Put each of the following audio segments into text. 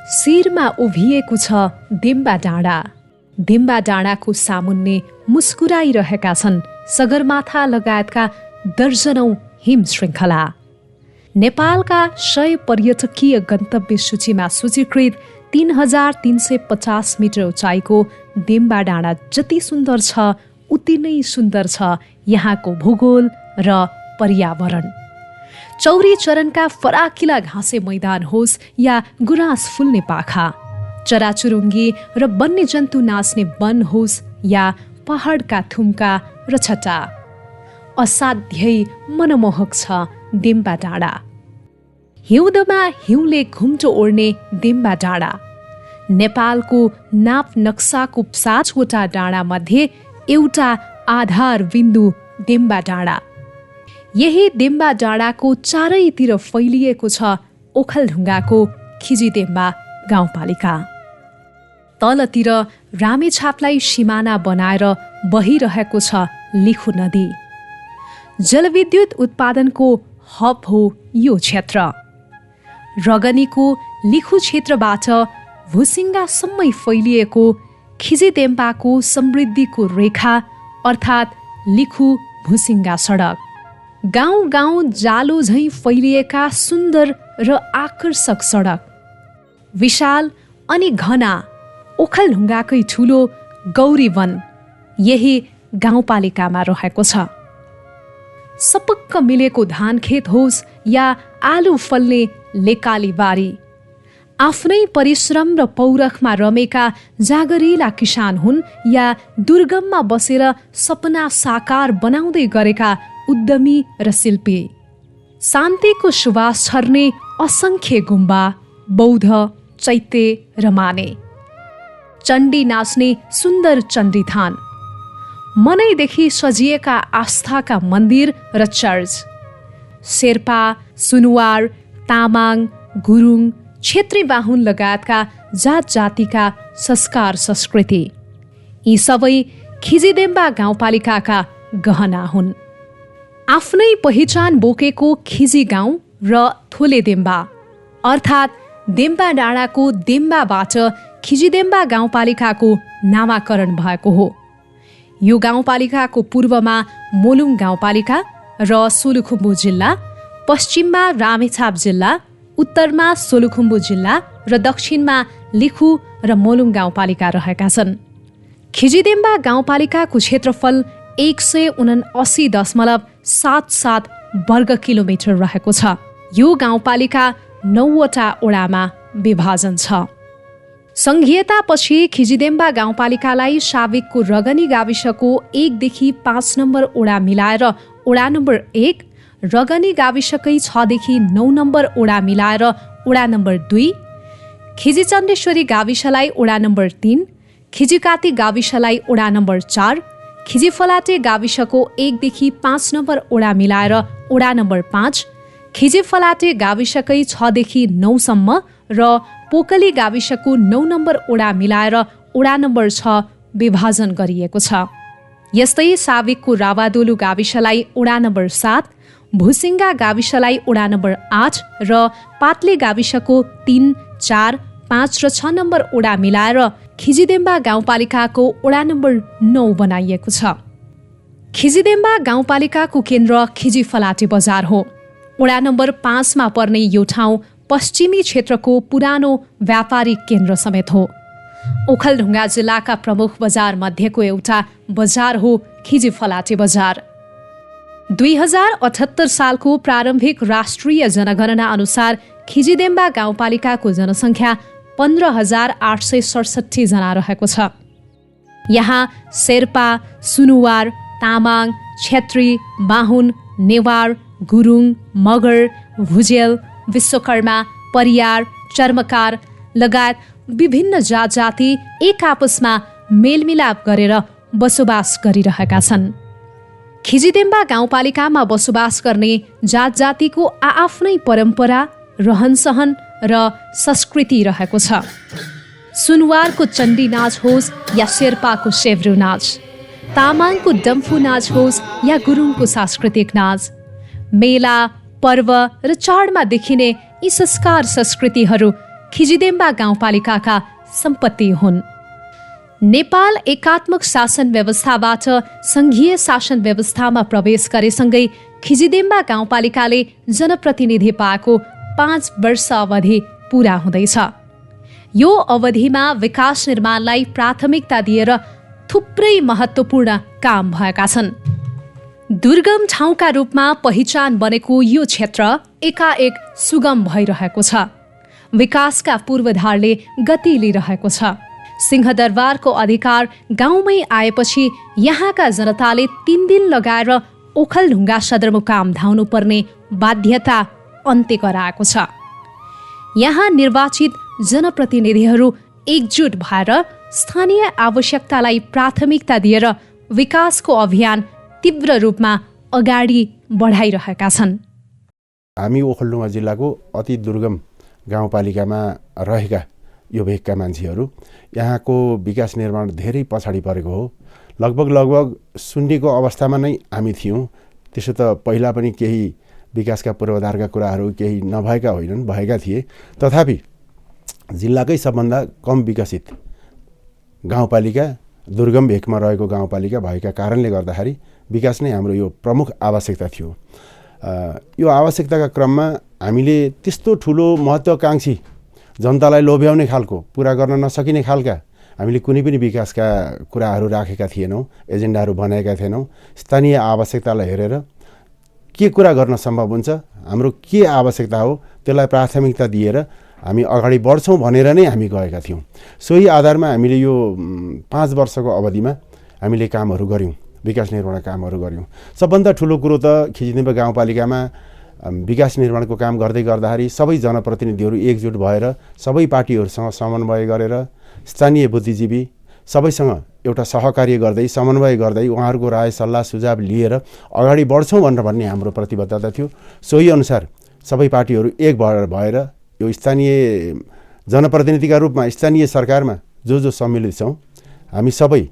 शिरमा उभिएको छ दिम्बा डाँडा। दिम्बा डाँडाको सामुन्ने मुस्कुराइरहेका छन् सगरमाथा लगायतका दर्जनौं हिम श्रृङ्खला। नेपालका 100 पर्यटकीय गन्तव्य सूचीमा सूचीकृत 3350 मिटर उचाइको दिम्बा डाँडा जति सुन्दर छ उति नै सुन्दर छ यहाँको भूगोल र पर्यावरण। चौरी चरणका फराकिला घाँसे मैदान होस् या गुराँस फुल्ने पाखा, चराचुरुङ्गी र वन्यजन्तु नाच्ने वन होस् या पहाडका थुम्का र छटा, असाध्यै मनमोहक छ दिम्बा डाँडा। हिउँदमा हिउँले घुम्टो ओढ्ने दिम्बा डाँडा नेपालको नाप नक्साको 7वटा डाँडा मध्ये एउटा आधार बिन्दु दिम्बा डाँडा। यही दिम्बा डाँडाको चारैतिर फैलिएको छ ओखलढुङ्गाको खिजिदेम्बा गाउँपालिका। तलतिर रामेछापलाई सिमाना बनाएर बहिरहेको छ लिखु नदी। जलविद्युत उत्पादनको हब हो यो क्षेत्र। रगनीको लिखु क्षेत्रबाट भुसिङ्गासम्मै फैलिएको खिजिदेम्बाको समृद्धिको रेखा अर्थात् लिखु भुसिङ्गा सडक। गाउँ गाउँ जालो झैँ फैलिएका सुन्दर र आकर्षक सडक, विशाल अनि घना ओखलढुङ्गाकै ठुलो गौरी वन यही गाउँपालिकामा रहेको छ। सपक्क मिलेको धानखेत होस् या आलु फल्ने लेकाली बारी, आफ्नै परिश्रम र पौरखमा रमेका जागरिला किसान हुन् या दुर्गममा बसेर सपना साकार बनाउँदै गरेका उद्यमी र शिल्पी। शान्तिको सुवास छर्ने असङ्ख्य गुम्बा, बौद्ध, चैत्य र माने, चण्डी नाच्ने सुन्दर चण्डीथान, मनैदेखि सजिएका आस्थाका मन्दिर र चर्च, शेर्पा, सुनुवार, तामाङ, गुरुङ, क्षेत्री बाहुन लगायतका जात जातिका संस्कार संस्कृति, यी सबै खिजिदेम्बा गाउँपालिकाका गहना हुन्। आफ्नै पहिचान बोकेको खिजी गाउँ र थोलेदेम्बा अर्थात् देम्बा डाँडाको देम्बाबाट खिजिदेम्बा गाउँपालिकाको नामाकरण भएको हो। यो गाउँपालिकाको पूर्वमा मोलुङ गाउँपालिका र सोलुखुम्बु जिल्ला, पश्चिममा रामेछाप जिल्ला, उत्तरमा सोलुखुम्बु जिल्ला र दक्षिणमा लिखु र मोलुङ गाउँपालिका रहेका छन्। खिजिदेम्बा गाउँपालिकाको क्षेत्रफल 179.77 वर्ग किलोमिटर रहेको छ। यो गाउँपालिका 9वटा वडामा विभाजन छ। सङ्घीयतापछि खिजिदेम्बा गाउँपालिकालाई साविकको रगनी गाविसको 1 देखि 5 नम्बर वडा मिलाएर वडा नम्बर 1, रगनी गाविसकै 6 देखि 9 नम्बर वडा मिलाएर वडा नम्बर 2, खिजिचण्डेश्वरी गाविसलाई वडा नम्बर 3, खिजिकाती गाविसलाई वडा नम्बर 4, खिजिफलाटे गाविसको 1 देखि 5 नम्बर वडा मिलाएर वडा नम्बर 5, खिजिफलाटे गाविसकै 6 देखि 9 सम्म र पोकली गाविसको 9 नम्बर वडा मिलाएर वडा नम्बर 6 विभाजन गरिएको छ। यस्तै साविकको रावादोलु गाविसलाई वडा नम्बर 7, भुसिङ्गा गाविसलाई वडा नम्बर 8 र पातले गाविसको 3, 4, 5 र 6 नम्बर वडा मिलाएर खिजिदेम्बा गाउँपालिकाको वडा नम्बर 9 बनाइएको छ। खिजिदेम्बा गाउँपालिकाको केन्द्र खिजिफलाटे बजार हो। वडा नम्बर 5 मा पर्ने यो ठाउँ पश्चिमी क्षेत्रको पुरानो व्यापारिक केन्द्र समेत हो। ओखलढुङ्गा जिल्लाका प्रमुख बजार मध्येको एउटा बजार हो खिजिफलाटे बजार। 2078 सालको प्रारम्भिक राष्ट्रिय जनगणना अनुसार खिजिदेम्बा गाउँपालिकाको जनसङ्ख्या 15,867 जना रहेको छ। यहाँ शेर्पा, सुनुवार, तामाङ, क्षेत्री, बाहुन, नेवार, गुरुङ, मगर, भुजेल, विश्वकर्मा, परियार, चर्मकार लगायत विभिन्न जात जाति एक आपसमा मेलमिलाप गरेर बसोबास गरिरहेका छन्। खिजिदेम्बा गाउँपालिकामा बसोबास गर्ने जात जातिको आआफ्नै परम्परा, रहनसहन र संस्कृति रहेको छ। सुनवारको चण्डी नाच होस् या शेर्पाको सेव्रु नाच, तामाङको डम्फु नाच होस् या गुरुङको सांस्कृतिक नाच, मेला, पर्व र चाडमा देखिने यी संस्कार संस्कृतिहरू खिजिदेम्बा गाउँपालिकाका सम्पत्ति हुन्। नेपाल एकात्मक शासन व्यवस्थाबाट संघीय शासन व्यवस्थामा प्रवेश गरेसँगै खिजिदेम्बा गाउँपालिकाले जनप्रतिनिधि पाएको 5 वर्ष अवधि पूरा हुँदैछ। यो अवधिमा विकास निर्माणलाई प्राथमिकता दिएर थुप्रै महत्त्वपूर्ण काम भएका छन्। दुर्गम ठाउँका रूपमा पहिचान बनेको यो क्षेत्र एकाएक सुगम भइरहेको छ। विकासका पूर्वाधारले गति लिइरहेको छ। सिंहदरबारको अधिकार गाउँमै आएपछि यहाँका जनताले 3 दिन लगाएर ओखलढुङ्गा सदरमुकाम धाउनुपर्ने बाध्यता अन्त्य गराएको छ। यहाँ निर्वाचित जनप्रतिनिधिहरू एकजुट भएर स्थानीय आवश्यकतालाई प्राथमिकता दिएर विकासको अभियान तीव्र रूपमा अगाडि बढाइरहेका छन्। हामी ओखलढुङ्गा जिल्लाको अति दुर्गम गाउँपालिकामा रहेका यो भेगका मान्छेहरू यहाँको विकास निर्माण धेरै पछाडि परेको हो। लगभग सुन्नेको अवस्थामा नै हामी थियौँ। त्यसो त पहिला पनि केही विकासका पूर्वाधारका कुराहरू केही नभएका होइनन्, भएका थिए। तथापि जिल्लाकै सबभन्दा कम विकसित गाउँपालिका, दुर्गम भेगमा रहेको गाउँपालिका भएका कारणले गर्दाखेरि विकास नै हाम्रो यो प्रमुख आवश्यकता थियो। यो आवश्यकताका क्रममा हामीले त्यस्तो ठुलो महत्त्वाकांक्षी जनतालाई लोभ्याउने खालको, पुरा गर्न नसकिने खालका हामीले कुनै पनि विकासका कुराहरू राखेका थिएनौँ, एजेन्डाहरू बनाएका थिएनौँ। स्थानीय आवश्यकतालाई हेरेर के कुरा गर्न सम्भव हुन्छ, हाम्रो के आवश्यकता हो, त्यसलाई प्राथमिकता दिएर हामी अगाडि बढ्छौँ भनेर नै हामी गएका थियौँ। सोही आधारमा हामीले यो 5 वर्षको अवधिमा हामीले कामहरू गऱ्यौँ, विकास निर्माण कामहरू गऱ्यौँ। सबभन्दा ठुलो कुरो त खिजिदेम्बा गाउँपालिकामा विकास निर्माणको काम गर्दै गर्दाखेरि सबै जनप्रतिनिधिहरू एकजुट भएर सबै पार्टीहरूसँग समन्वय गरेर स्थानीय बुद्धिजीवी सबैसँग एउटा सहकार्य गर्दै समन्वय गर्दै उहाँहरूको राय सल्लाह सुझाव लिएर अगाडि बढ्छौँ भनेर भन्ने हाम्रो प्रतिबद्धता थियो। सोही अनुसार सबै पार्टीहरू एक भएर यो स्थानीय जनप्रतिनिधिका रूपमा स्थानीय सरकारमा जो सम्मिलित छौँ हामी सबै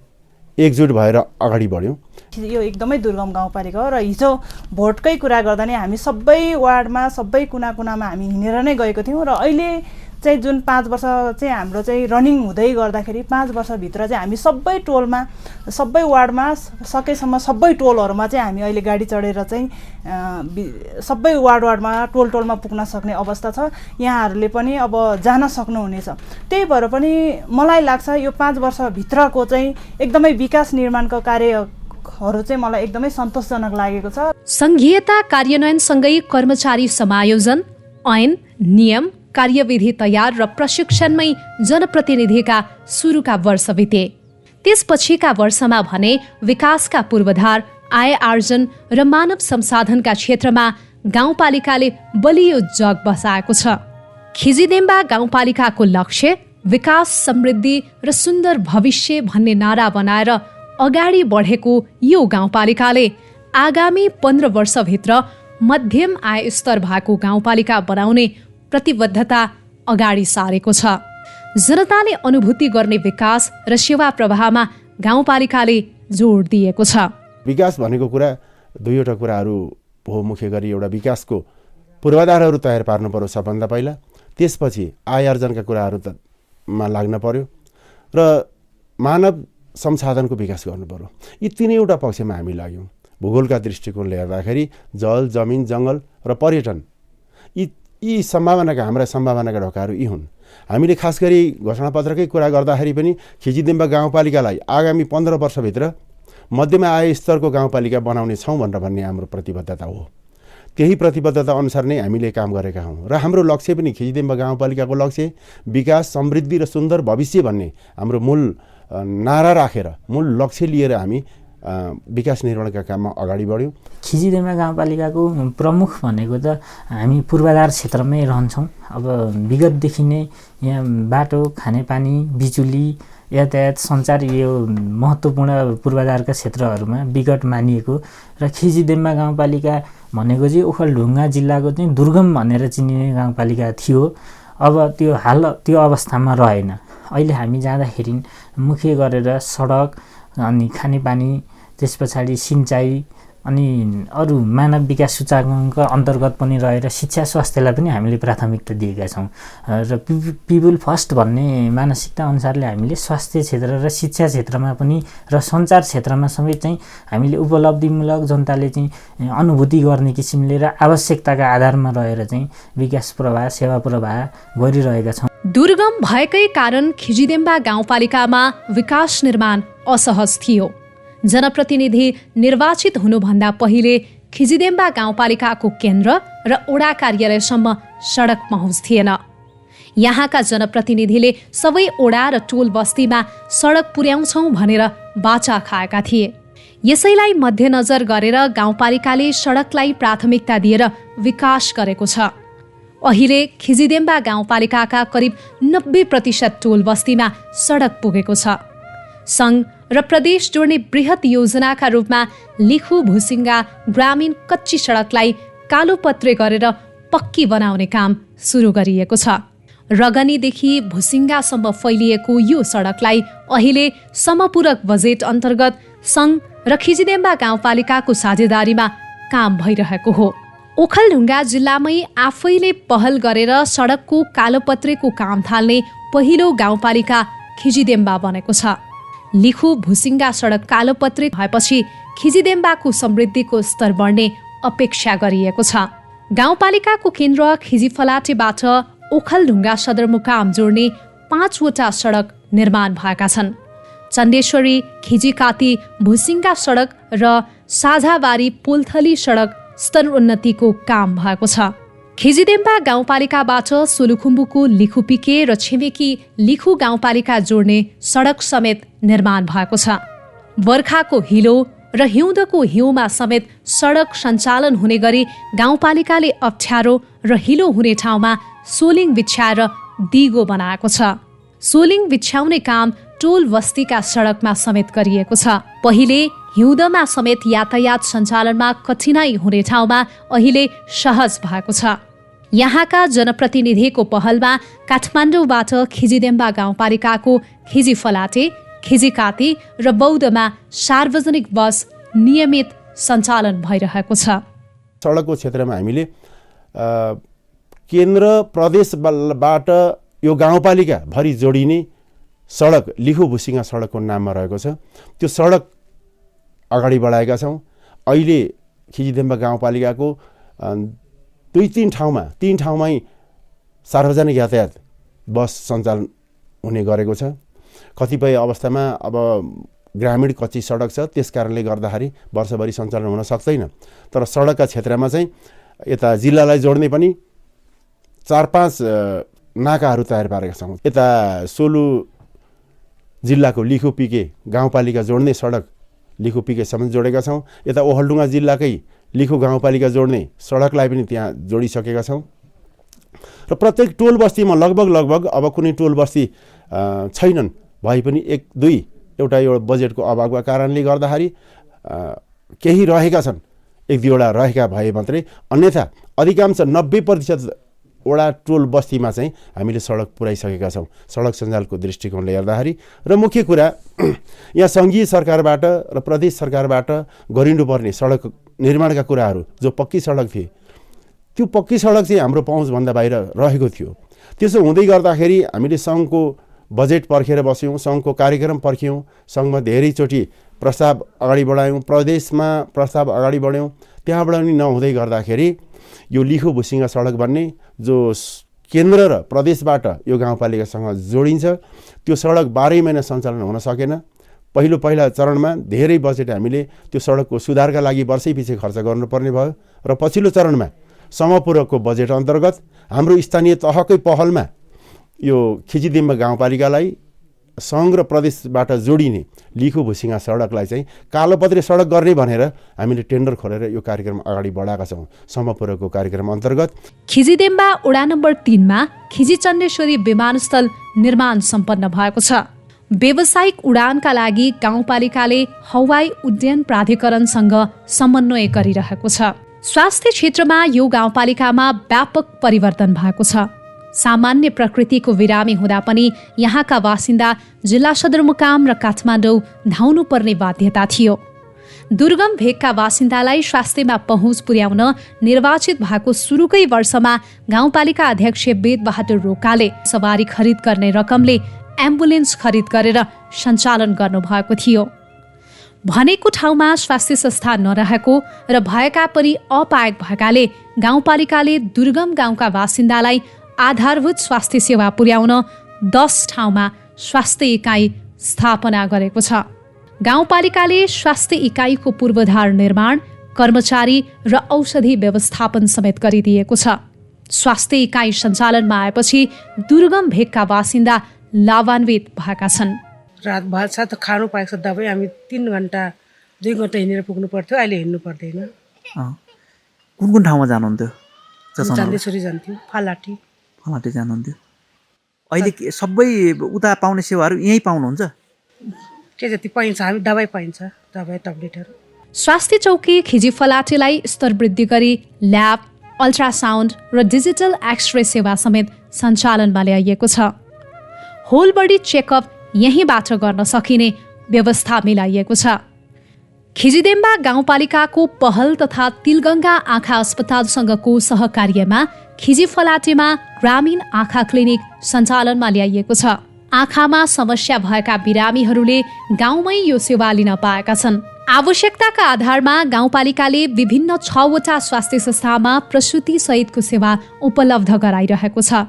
एकजुट भएर अगाडि बढ्यौँ। यो एकदमै दुर्गम गाउँपालिका हो र हिजो भोटकै कुरा गर्दा नै हामी सबै वार्डमा, सबै कुनाकुनामा हामी हिँडेर नै गएको थियौँ। र अहिले चाहिँ जुन 5 वर्ष चाहिँ हाम्रो चाहिँ रनिङ हुँदै गर्दाखेरि 5 वर्षभित्र चाहिँ हामी सबै टोलमा, सबै वार्डमा, सकेसम्म सबै टोलहरूमा चाहिँ हामी अहिले गाडी चढेर चाहिँ सबै वार्डमा, टोलमा पुग्न सक्ने अवस्था छ। यहाँहरूले पनि अब जान सक्नुहुनेछ। त्यही भएर पनि मलाई लाग्छ यो 5 वर्षभित्रको चाहिँ एकदमै विकास निर्माणको कार्यहरू चाहिँ मलाई एकदमै सन्तोषजनक लागेको छ। संघीयता कार्यान्वयनसँगै कर्मचारी समायोजन, ऐन, नियम, कार्यविधि तयार र प्रशिक्षणमै जनप्रतिनिधिका सुरुका वर्ष बिते। त्यसपछिका वर्षमा भने विकासका पूर्वाधार, आय आर्जन र मानव संसाधनका क्षेत्रमा गाउँपालिकाले बलियो जग बसाएको छ। खिजिदेम्बा गाउँपालिकाको लक्ष्य विकास, समृद्धि र सुन्दर भविष्य भन्ने नारा बनाएर अगाडि बढेको यो गाउँपालिकाले आगामी 15 वर्षभित्र मध्यम आय स्तर भएको गाउँपालिका बनाउने प्रतिबद्धता अगाडि सारेको छ। जनताले अनुभूति गर्ने विकास र सेवा प्रवाहमा गाउँपालिकाले जोड दिएको छ। विकास भनेको कुरा दुईवटा कुराहरू हो। मुख्य गरी एउटा विकासको पूर्वाधारहरू तयार पार्नु पर्यो सबभन्दा पहिला, त्यसपछि आय आर्जनका कुराहरूमा लाग्न पर्यो र मानव संसाधनको विकास गर्नु पर्यो। यी तीनैवटा पक्षमा हामी लाग्यौँ। भूगोलका दृष्टिकोणले हेर्दाखेरि जल, जमिन, जङ्गल र पर्यटन यी सम्भावनाका, हाम्रा सम्भावनाका ढोकाहरू यी हुन्। हामीले खास गरी घोषणापत्रकै कुरा गर्दाखेरि पनि खिजिदेम्बा गाउँपालिकालाई आगामी 15 वर्षभित्र मध्यम आय स्तरको गाउँपालिका बनाउने छौँ भनेर भन्ने हाम्रो प्रतिबद्धता हो। त्यही प्रतिबद्धता अनुसार नै हामीले काम गरेका हौँ र हाम्रो लक्ष्य पनि खिजिदेम्बा गाउँपालिकाको लक्ष्य विकास, समृद्धि र सुन्दर भविष्य भन्ने हाम्रो मूल नारा राखेर, मूल लक्ष्य लिएर हामी विकास निर्माणका काममा अगाडि बढ्यौँ। खिजिदेम्बा गाउँपालिकाको प्रमुख भनेको त हामी पूर्वाधार क्षेत्रमै रहन्छौँ। अब विगतदेखि नै यहाँ बाटो, खानेपानी, बिजुली, यातायात, सञ्चार यो महत्त्वपूर्ण पूर्वाधारका क्षेत्रहरूमा विगत मानिएको र खिजिदेम्बा गाउँपालिका भनेको चाहिँ ओखलढुङ्गा जिल्लाको चाहिँ दुर्गम भनेर चिनिने गाउँपालिका थियो। अब त्यो अवस्थामा रहेन। अहिले हामी जाँदाखेरि मुख्य गरेर सडक, अनि खानेपानी, त्यस पछाडि सिँचाइ, अनि अरू मानव विकास सूचकाङ्क अन्तर्गत पनि रहेर शिक्षा स्वास्थ्यलाई पनि हामीले प्राथमिकता दिएका छौँ र पिपुल फर्स्ट भन्ने मानसिकता अनुसारले हामीले स्वास्थ्य क्षेत्र र शिक्षा क्षेत्रमा पनि र सञ्चार क्षेत्रमा समेत चाहिँ हामीले उपलब्धिमूलक जनताले चाहिँ अनुभूति गर्ने किसिमले र आवश्यकताका आधारमा रहेर चाहिँ विकास प्रवाह सेवा प्रवाह गरिरहेका छौँ। दुर्गम भएकै कारण खिजिदेम्बा गाउँपालिकामा विकास निर्माण असहज थियो। जनप्रतिनिधि निर्वाचित हुनुभन्दा पहिले खिजिदेम्बा गाउँपालिकाको केन्द्र र ओडा कार्यालयसम्म सडक पहुँच थिएन। यहाँका जनप्रतिनिधिले सबै ओडा र टोल बस्तीमा सडक पुर्याउँछौँ भनेर बाचा खाएका थिए। यसैलाई मध्यनजर गरेर गाउँपालिकाले सडकलाई प्राथमिकता दिएर विकास गरेको छ। अहिले खिजिदेम्बा गाउँपालिकाका करिब 90% टोल बस्तीमा सडक पुगेको छ। सङ्घ र प्रदेश जोड्ने बृहत योजनाका रूपमा लिखु भुसिङ्गा ग्रामीण कच्ची सडकलाई कालोपत्रे गरेर पक्की बनाउने काम सुरु गरिएको छ। रगनीदेखि भुसिङ्गासम्म फैलिएको यो सडकलाई अहिले समपूरक बजेट अन्तर्गत सङ्घ र खिजिदेम्बा गाउँपालिकाको साझेदारीमा काम भइरहेको हो। ओखलढुङ्गा जिल्लामै आफैले पहल गरेर सडकको कालोपत्रेको काम थाल्ने पहिलो गाउँपालिका खिजिदेम्बा बनेको छ। लिखु भुसिङ्गा सडक कालोपत्रे भएपछि खिजिदेम्बाको समृद्धिको स्तर बढ्ने अपेक्षा गरिएको छ। गाउँपालिकाको केन्द्र खिजिफलाटेबाट ओखलढुङ्गा सदरमुकाम जोड्ने 5वटा सडक निर्माण भएका छन्। चण्डेश्वरी खिजिकाती भुसिङ्गा सडक र साझाबारी पुलथली सडक स्तरोन्नतिको काम भएको छ। खिजिदेम्बा गाउँपालिकाबाट सोलुखुम्बुको लिखुपिके र छिमेकी लिखु गाउँपालिका जोड्ने सडक समेत निर्माण भएको छ। बर्खाको हिलो र हिउँदको हिउँमा समेत सडक सञ्चालन हुने गरी गाउँपालिकाले अप्ठ्यारो र हिलो हुने ठाउँमा सोलिङ बिछ्याएर दिगो बनाएको छ। सोलिङ बिछ्याउने काम टोल बस्तीका सडकमा समेत गरिएको छ। पहिले हिउँदमा समेत यातायात सञ्चालनमा कठिनाई हुने ठाउँमा अहिले सहज भएको छ। यहाँका जनप्रतिनिधिको पहलमा काठमाडौँबाट खिजिदेम्बा गाउँपालिकाको खिजिफलाटे, खिजिकाती र बौद्धमा सार्वजनिक बस नियमित सञ्चालन भइरहेको छ। सडकको क्षेत्रमा हामीले केन्द्र प्रदेशबाट यो गाउँपालिका भरि जोडिने सडक लिखु भुसिङ्गा सडकको नाममा रहेको छ। त्यो सडक अगाडि बढाएका छौँ। अहिले खिजिदेम्बा गाउँपालिकाको 2-3 ठाउँमा 3 ठाउँमै सार्वजनिक यातायात बस सञ्चालन हुने गरेको छ। कतिपय अवस्थामा अब ग्रामीण कच्ची सडक छ, त्यस कारणले गर्दाखेरि वर्षभरि सञ्चालन हुन सक्दैन। तर सडकका क्षेत्रमा चाहिँ यता जिल्लालाई जोड्ने पनि 4-5 नाकाहरू तयार पारेका छौँ। यता सोलु जिल्लाको लिखुपिके गाउँपालिका जोड्ने सडक लिखुपिकेसम्म जोडेका छौँ। यता ओखलढुङ्गा जिल्लाकै लिखु गाउँपालिका जोड्ने सडकलाई पनि त्यहाँ जोडिसकेका छौँ। र प्रत्येक टोल बस्तीमा लगभग अब कुनै टोल बस्ती छैनन् भए पनि 1-2 एउटा यो बजेटको अभावका कारणले गर्दाखेरि केही रहेका छन्, 1-2वटा रहेका भए मात्रै। अन्यथा अधिकांश 90% वडा टोल बस्तीमा चाहिँ हामीले सडक पुर्याइसकेका छौँ सडक सञ्जालको दृष्टिकोणले हेर्दाखेरि। र मुख्य कुरा यहाँ सङ्घीय सरकारबाट र प्रदेश सरकारबाट गरिनुपर्ने सडक निर्माणका कुराहरू जो पक्की सडक थिए, त्यो पक्की सडक चाहिँ हाम्रो पहुँचभन्दा बाहिर रहेको थियो। त्यसो हुँदै गर्दाखेरि हामीले सङ्घको बजेट पर्खेर बस्यौँ, सङ्घको कार्यक्रम पर्ख्यौँ, सङ्घमा धेरैचोटि प्रस्ताव अगाडि बढायौँ, प्रदेशमा प्रस्ताव अगाडि बढ्यौँ। त्यहाँबाट पनि नहुँदै गर्दाखेरि यो लिखु भुसिङ्गा सडक भन्ने जो केन्द्र र प्रदेशबाट यो गाउँपालिकासँग जोडिन्छ, त्यो सडक 12 महिना सञ्चालन हुन सकेन। पहिला चरणमा धेरै बजेट हामीले त्यो सडकको सुधारका लागि वर्षैपछि खर्च गर्नुपर्ने भयो र पछिल्लो चरणमा समपूरकको बजेट अन्तर्गत हाम्रो स्थानीय तहकै पहलमा यो खिजिदेम्बा गाउँपालिकालाई सङ्घ र प्रदेशबाट जोडिने लिखु भुसिङ्गा सडकलाई चाहिँ कालोपत्रे सडक गर्ने भनेर हामीले टेन्डर खोलेर यो कार्यक्रम अगाडि बढाएका छौँ समपूरकको कार्यक्रम अन्तर्गत। खिजिदेम्बा वडा नम्बर 3 मा खिजी चण्डेश्वरी विमानस्थल निर्माण सम्पन्न भएको छ। व्यावसायिक उडानका लागि गाउँपालिकाले हवाई उड्डयन प्राधिकरणसँग समन्वय गरिरहेको छ। स्वास्थ्य क्षेत्रमा यो गाउँपालिकामा व्यापक परिवर्तन भएको छ। सामान्य प्रकृतिको बिरामी हुँदा पनि यहाँका बासिन्दा जिल्ला सदरमुकाम र काठमाडौँ धाउनुपर्ने बाध्यता थियो। दुर्गम भेगका बासिन्दालाई स्वास्थ्यमा पहुँच पुर्याउन निर्वाचित भएको सुरुकै वर्षमा गाउँपालिका अध्यक्ष वेदबहादुर रोकाले सवारी खरिद गर्ने रकमले एम्बुलेन्स खरिद गरेर सञ्चालन गर्नुभएको थियो। भनेको ठाउँमा स्वास्थ्य संस्था नरहेको र भएका पनि अपायक भएकाले गाउँपालिकाले दुर्गम गाउँका बासिन्दालाई आधारभूत स्वास्थ्य सेवा पुर्याउन 10 ठाउँमा स्वास्थ्य इकाइ स्थापना गरेको छ। गाउँपालिकाले स्वास्थ्य इकाइको पूर्वाधार निर्माण, कर्मचारी र औषधि व्यवस्थापन समेत गरिदिएको छ। स्वास्थ्य इकाइ सञ्चालनमा आएपछि दुर्गम भेगका बासिन्दा लाभान्वित भएका छन्। रात भात त खानु पाएको छ, दबाई हामी 3 घन्टा 2 घन्टा हिँडेर पुग्नु पर्थ्यो, अहिले हिँड्नु पर्दैन। कुन कुन ठाउँमा जानुहुन्थ्यो? चान्देश्वरी जान्थ्यौँ, फालाटी जानुहुन्थ्यो। अहिले सबै उता पाउने सेवाहरू यहीँ पाउनुहुन्छ? के जति पाइन्छ, हामी दबाई पाइन्छ, दबाई ट्याब्लेटहरू। स्वास्थ्य चौकी खिजी फलाटेलाई स्तर वृद्धि गरी ल्याब, अल्ट्रासाउन्ड र डिजिटल एक्सरे सेवा समेत सञ्चालनमा ल्याइएको छ। होल बडी चेकअप यहीँबाट गर्न सकिने व्यवस्था मिलाइएको छ। खिजीदेम्बा गाउँपालिकाको पहल तथा तिलगङ्गा आँखा अस्पतालसँगको सहकार्यमा खिजी फलाटेमा ग्रामीण आँखा क्लिनिक सञ्चालनमा ल्याइएको छ। आँखामा समस्या भएका बिरामीहरूले गाउँमै यो सेवा लिन पाएका छन्। आवश्यकताका आधारमा गाउँपालिकाले विभिन्न 6 वटा स्वास्थ्य संस्थामा प्रसुति सहितको सेवा उपलब्ध गराइरहेको छ।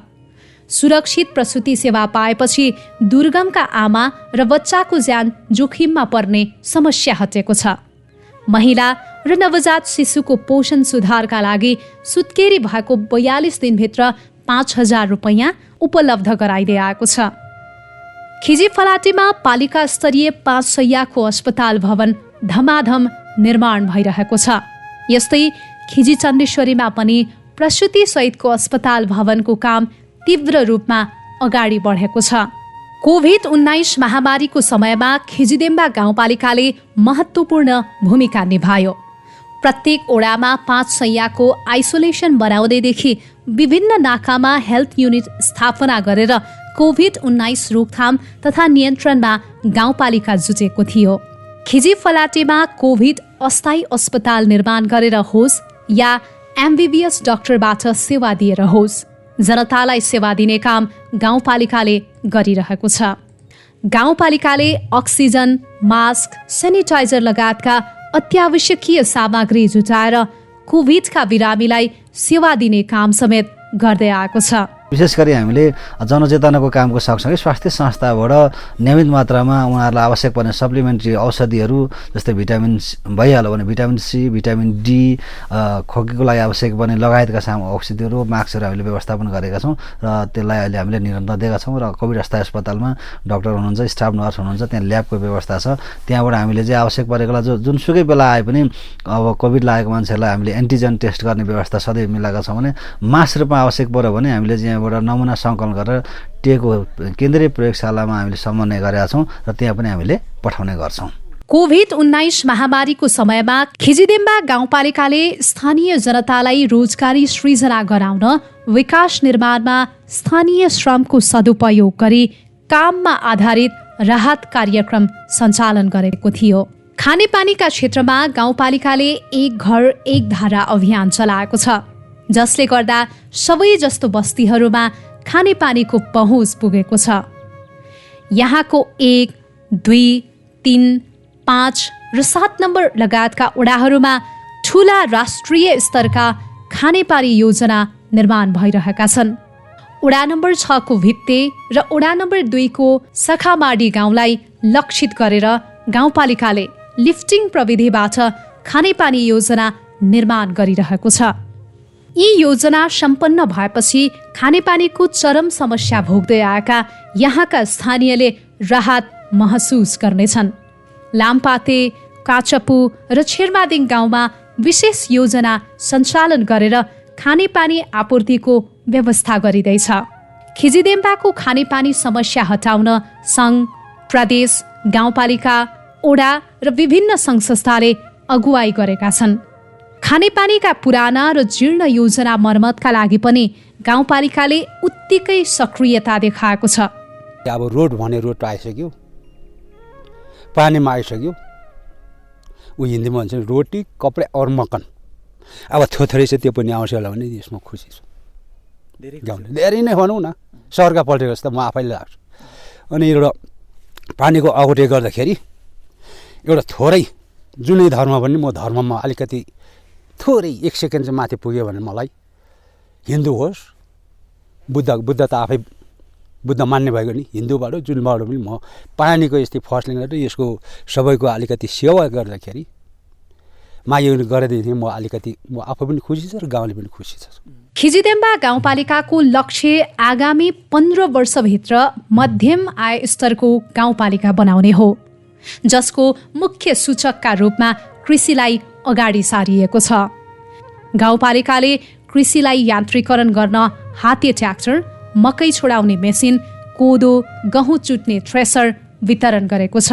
सुरक्षित प्रसुति सेवा पाएपछि दुर्गमका आमा र बच्चाको ज्यान जोखिममा पर्ने समस्या हटेको छ। महिला र नवजात शिशुको पोषण सुधारका लागि सुत्केरी भएको 42 दिनभित्र 5,000 रुपैयाँ उपलब्ध गराइदिएको छ। खिजी फलाटेमा पालिका स्तरीय 5 शैय्याको अस्पताल भवन धमाधम निर्माण भइरहेको छ। यस्तै खिजी चण्डेश्वरीमा पनि प्रसुति सहितको अस्पताल भवनको काम तीव्र रूपमा अगाडि बढेको छ। कोभिड-19 महामारीको समयमा खिजीदेम्बा गाउँपालिकाले महत्त्वपूर्ण भूमिका निभायो। प्रत्येक ओडामा 5 शैय्याको आइसोलेसन बनाउँदैदेखि विभिन्न नाकामा हेल्थ युनिट स्थापना गरेर कोभिड-19 रोकथाम तथा नियन्त्रणमा गाउँपालिका जुटेको थियो। खिजी फलाटेमा कोभिड अस्थायी अस्पताल निर्माण गरेर होस् या एमबीबीएस डाक्टरबाट सेवा दिएर होस्, जनतालाई सेवा दिने काम गाउँपालिकाले गरिरहेको छ। गाउँपालिकाले अक्सिजन, मास्क, सेनिटाइजर लगायतका अत्यावश्यकीय सामग्री जुटाएर कोभिडका बिरामीलाई सेवा दिने काम समेत गर्दै आएको छ। विशेष गरी हामीले जनचेतनाको कामको सँगसँगै स्वास्थ्य संस्थाबाट नियमित मात्रामा उहाँहरूलाई आवश्यक पर्ने सप्लिमेन्ट्री औषधिहरू जस्तै भिटामिन भइहाल्यो भने भिटामिन सी, भिटामिन डी, खोकीको लागि आवश्यक पर्ने लगायतका औषधिहरू, मास्कहरू हामीले व्यवस्थापन गरेका छौँ र त्यसलाई अहिले हामीले निरन्तर दिएका छौँ। र कोभिड अस्थायी अस्पतालमा डाक्टर हुनुहुन्छ, स्टाफ नर्स हुनुहुन्छ, त्यहाँ ल्याबको व्यवस्था छ। त्यहाँबाट हामीले चाहिँ आवश्यक परेकोलाई जुनसुकै बेला आए पनि अब कोभिड लागेको मान्छेहरूलाई हामीले एन्टिजन टेस्ट गर्ने व्यवस्था सधैँ मिलाएका छौँ भने मास रूपमा आवश्यक पऱ्यो भने हामीले चाहिँ नमुना सङ्कलन गरेर टेको केन्द्रीय प्रयोगशालामा हामीले समन्वय गरेका छौँ र त्यहाँ पनि हामीले पठाउने गर्छौँ। कोभिड-19 महामारीको समयमा खिजीदेम्बा गाउँपालिकाले स्थानीय जनतालाई रोजगारी सृजना गराउन विकास निर्माणमा स्थानीय श्रमको सदुपयोग गरी काममा आधारित राहत कार्यक्रम सञ्चालन गरेको थियो। खानेपानीका क्षेत्रमा गाउँपालिकाले एक घर एक धारा अभियान चलाएको छ, जसले गर्दा सबै जस्तो बस्तीहरूमा खानेपानीको पहुँच पुगेको छ। यहाँको 1, 2, 3, 5 र 7 नम्बर लगायतका वडाहरूमा ठूला राष्ट्रिय स्तरका खानेपानी योजना निर्माण भइरहेका छन्। वडा नम्बर 6 को भित्ते र वडा नम्बर 2 को सखामाडी गाउँलाई लक्षित गरेर गाउँपालिकाले लिफ्टिङ प्रविधिबाट खानेपानी योजना निर्माण गरिरहेको छ। यी योजना सम्पन्न भएपछि खानेपानीको चरम समस्या भोग्दै आएका यहाँका स्थानीयले राहत महसुस गर्नेछन्। लामपाते, काचपु र छेरमादिङ गाउँमा विशेष योजना सञ्चालन गरेर खानेपानी आपूर्तिको व्यवस्था गरिँदैछ। खिजीदेम्बाको खानेपानी समस्या हटाउन सङ्घ, प्रदेश, गाउँपालिका, ओडा र विभिन्न सङ्घ संस्थाले अगुवाई गरेका छन्। खानेपानीका पुराना र जीर्ण योजना मर्मतका लागि पनि गाउँपालिकाले उत्तिकै सक्रियता देखाएको छ। अब रोड भने रोड आइसक्यो, पानीमा आइसक्यो, ऊ हिन्दीमा भन्छ रोटी कपडा और मकन। अब थोरै छ त्यो पनि आउँछ होला भने यसमा खुसी छु। धेरै नै भनौँ न स्वर्ग पल्टेको जस्तो म आफैले लाग्छु। अनि एउटा पानीको अगोटे गर्दाखेरि एउटा थोरै जुनै धर्म पनि म धर्ममा अलिकति थोरै 1 सेकेन्ड चाहिँ माथि पुग्यो भने मलाई हिन्दू होस् बुद्ध त आफै बुद्ध मान्ने भएको नि हिन्दूबाट जुनबाट पनि म पानीको यस्तै फर्स्ट लिएर यसको सबैको अलिकति सेवा गर्दाखेरि माया गरेदेखि म आफै पनि खुसी छ र गाउँले पनि खुसी छ। खिजिदेम्बा गाउँपालिकाको लक्ष्य आगामी 15 वर्षभित्र मध्यम आय स्तरको गाउँपालिका बनाउने हो, जसको मुख्य सूचकका रूपमा कृषिलाई अगाडि सारिएको छ। गाउँपालिकाले कृषिलाई यान्त्रिकरण गर्न हाते ट्र्याक्टर, मकै छोडाउने मेसिन, कोदो, गहुँ चुट्ने थ्रेसर वितरण गरेको छ।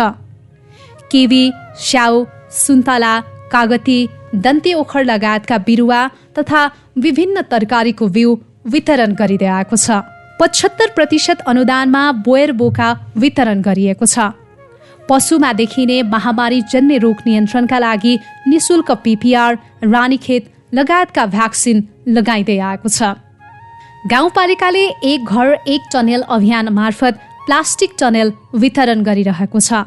किवी, स्याउ, सुन्तला, कागती, दन्ते ओखर लगायतका बिरुवा तथा विभिन्न तरकारीको बिउ वितरण गरिँदै आएको छ। 75% अनुदानमा बोयर बोका वितरण गरिएको छ। पशुमा देखिने महामारी जन्य रोग नियन्त्रणका लागि निशुल्क पिपिआर, रानीखेत लगायतका भ्याक्सिन लगाइँदै आएको छ। गाउँपालिकाले एक घर एक टनेल अभियान मार्फत प्लास्टिक टनेल वितरण गरिरहेको छ।